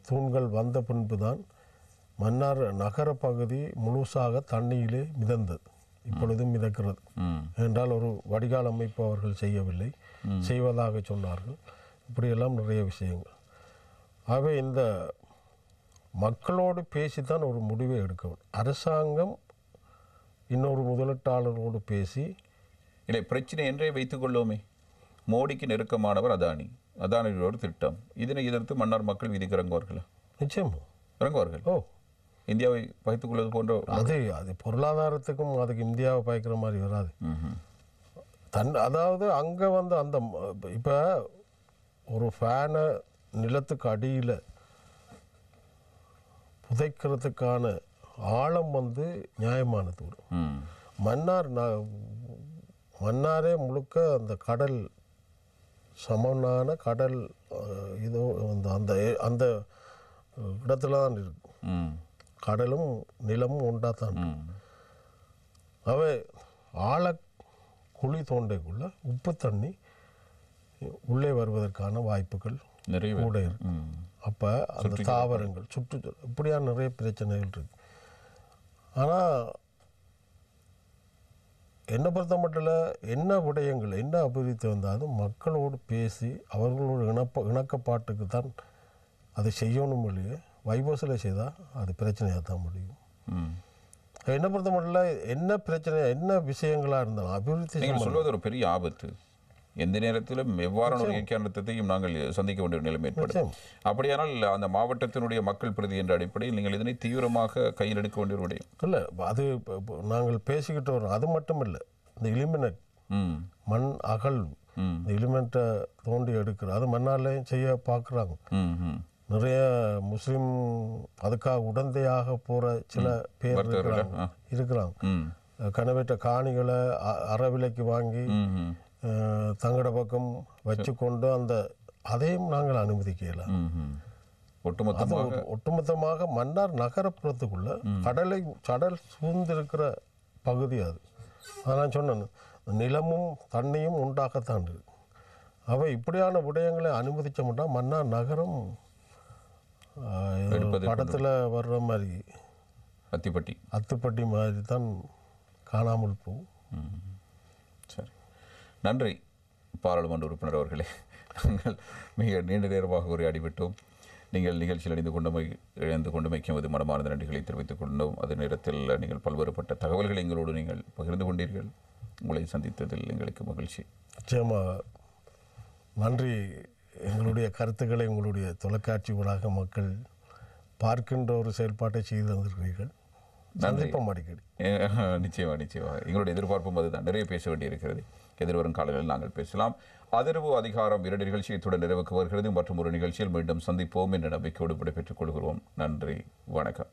தூண்கள் வந்த பின்பு தான் மன்னார் நகர பகுதி முழுசாக தண்ணியிலே மிதந்தது. இப்பொழுதும் மிதக்கிறது. என்றால் ஒரு வடிகால் அமைப்பு அவர்கள் செய்யவில்லை, செய்வதாக சொன்னார்கள். இப்படியெல்லாம் நிறைய விஷயங்கள். ஆகவே இந்த மக்களோடு பேசித்தான் ஒரு முடிவை எடுக்கணும். அரசாங்கம் இன்னொரு முதலீட்டாளரோடு பேசி இல்லை, பிரச்சனை என்றே வைத்துக் கொள்ளுமே. மோடிக்கு நெருக்கமானவர் அதானி, அதானியோட திட்டம். இதனை எதிர்த்து மன்னார் மக்கள் வீதிக்கு இறங்குவார்களா? நிச்சயம் இறங்குவார்கள். ஓ, இந்தியாவை பகைத்துக் கொள்வது போன்ற அது பொருளாதாரத்துக்கும் அதுக்கு இந்தியாவை பயக்கிற மாதிரி வராது. அதாவது அங்கே வந்து அந்த இப்போ ஒரு ஃபேனை நிலத்துக்கு அடியில் புதைக்கிறதுக்கான ஆழம் வந்து நியாயமானது. மன்னாரே முழுக்க அந்த கடல் சமனான கடல் இது அந்த அந்த இடத்துல தான் இருக்கு. கடலும் நிலமும் ஒன்றா தான். அவை ஆழ குழி தோண்டைக்குள்ள உப்பு தண்ணி உள்ளே வருவதற்கான வாய்ப்புகள் நிறைய கூட இருக்கு. அப்போ அந்த தாவரங்கள் சுற்றுச்சூழல் இப்படியான நிறைய பிரச்சனைகள் இருக்கு. ஆனால் என்னை பொறுத்த மட்டும் என்ன விடயங்கள் என்ன அபிவிருத்தி வந்தாலும் மக்களோடு பேசி அவர்களோட இணக்கப்பாட்டுக்கு தான் அதை செய்யணும் இல்லையே. வைபோஸில் செய்தால் அது பிரச்சனையாக தான் முடியும். என்னை பொறுத்த மட்டும் என்ன பிரச்சனை என்ன விஷயங்களாக இருந்தாலும் அபிவிருத்தி சொல்வது ஒரு பெரிய ஆபத்து. எந்த நேரத்திலும் எவ்வாறான ஒரு இயற்கை அனர்த்தத்தையும் நாங்கள் சந்திக்க வேண்டிய நிலைமை ஏற்படும். அப்படியானால் அந்த மாவட்டத்தினுடைய மக்கள் பிரதி என்ற அடிப்படையில் நீங்கள் இதனை தீவிரமாக கையில் எடுக்க வேண்டிய ஒரு விடயம் இல்லை. அது நாங்கள் பேசிக்கிட்டு வரோம். அது மட்டும் இல்லை, இந்த இலிமினட் மண் அகல் இந்த இலிமெண்ட்டை தோண்டி எடுக்கிற அது மண்ணாலையும் செய்ய பார்க்குறாங்க. நிறைய முஸ்லீம் அதுக்காக உடந்தையாக போகிற சில பேர் இருக்கிறாங்க. கனவேற்ற காணிகளை அறவிலைக்கு வாங்கி தங்கட பக்கம் வச்சு கொண்டு அதையும் நாங்கள் அனுமதிக்கலாம். ஒட்டுமொத்தமாக மன்னார் நகரப்புறத்துக்குள்ள கடல் சூழ்ந்திருக்கிற பகுதி அது. நான் சொன்னேன், நிலமும் தண்ணியும் உண்டாகத்தான் இருக்கு. அவை இப்படியான விடயங்களை அனுமதிச்சோம்னா மன்னார் நகரம் படத்தில் வர்ற மாதிரி அத்துப்பட்டி மாதிரி தான் காணாமல் போகும். சரி, நன்றி பாராளுமன்ற உறுப்பினர் அவர்களே. நாங்கள் மிக நீண்ட நேரமாக உரையாடிவிட்டோம். நீங்கள் நிகழ்ச்சியில் இணைந்து கொண்டமைக்கும் அது மனமார்ந்த நன்றிகளை தெரிவித்துக் கொண்டோம். அதே நேரத்தில் நீங்கள் பல்வேறுபட்ட தகவல்களை எங்களோடு நீங்கள் பகிர்ந்து கொண்டீர்கள். உங்களை சந்தித்ததில் எங்களுக்கு மகிழ்ச்சி. நிச்சயமாக நன்றி. எங்களுடைய கருத்துக்களை உங்களுடைய தொலைக்காட்சி ஊடாக மக்கள் பார்க்கின்ற ஒரு செயல்பாட்டை செய்து தந்திருக்கிறீர்கள். சந்திப்போம் அடிக்கடி. நிச்சயமாக எங்களுடைய எதிர்பார்ப்பும் அதுதான். நிறைய பேச வேண்டியிருக்கிறது. எதிர்வரும் காலங்களில் நாங்கள் பேசலாம். ஆதரவு அதிகாரம் 2 நிகழ்ச்சியத்துடன் நிறைவுக்கு வருகிறது. மற்றும் ஒரு நிகழ்ச்சியில் மீண்டும் சந்திப்போம் என்ற நம்பிக்கையோடு விடைபெற்றுக் கொள்கிறோம். நன்றி, வணக்கம்.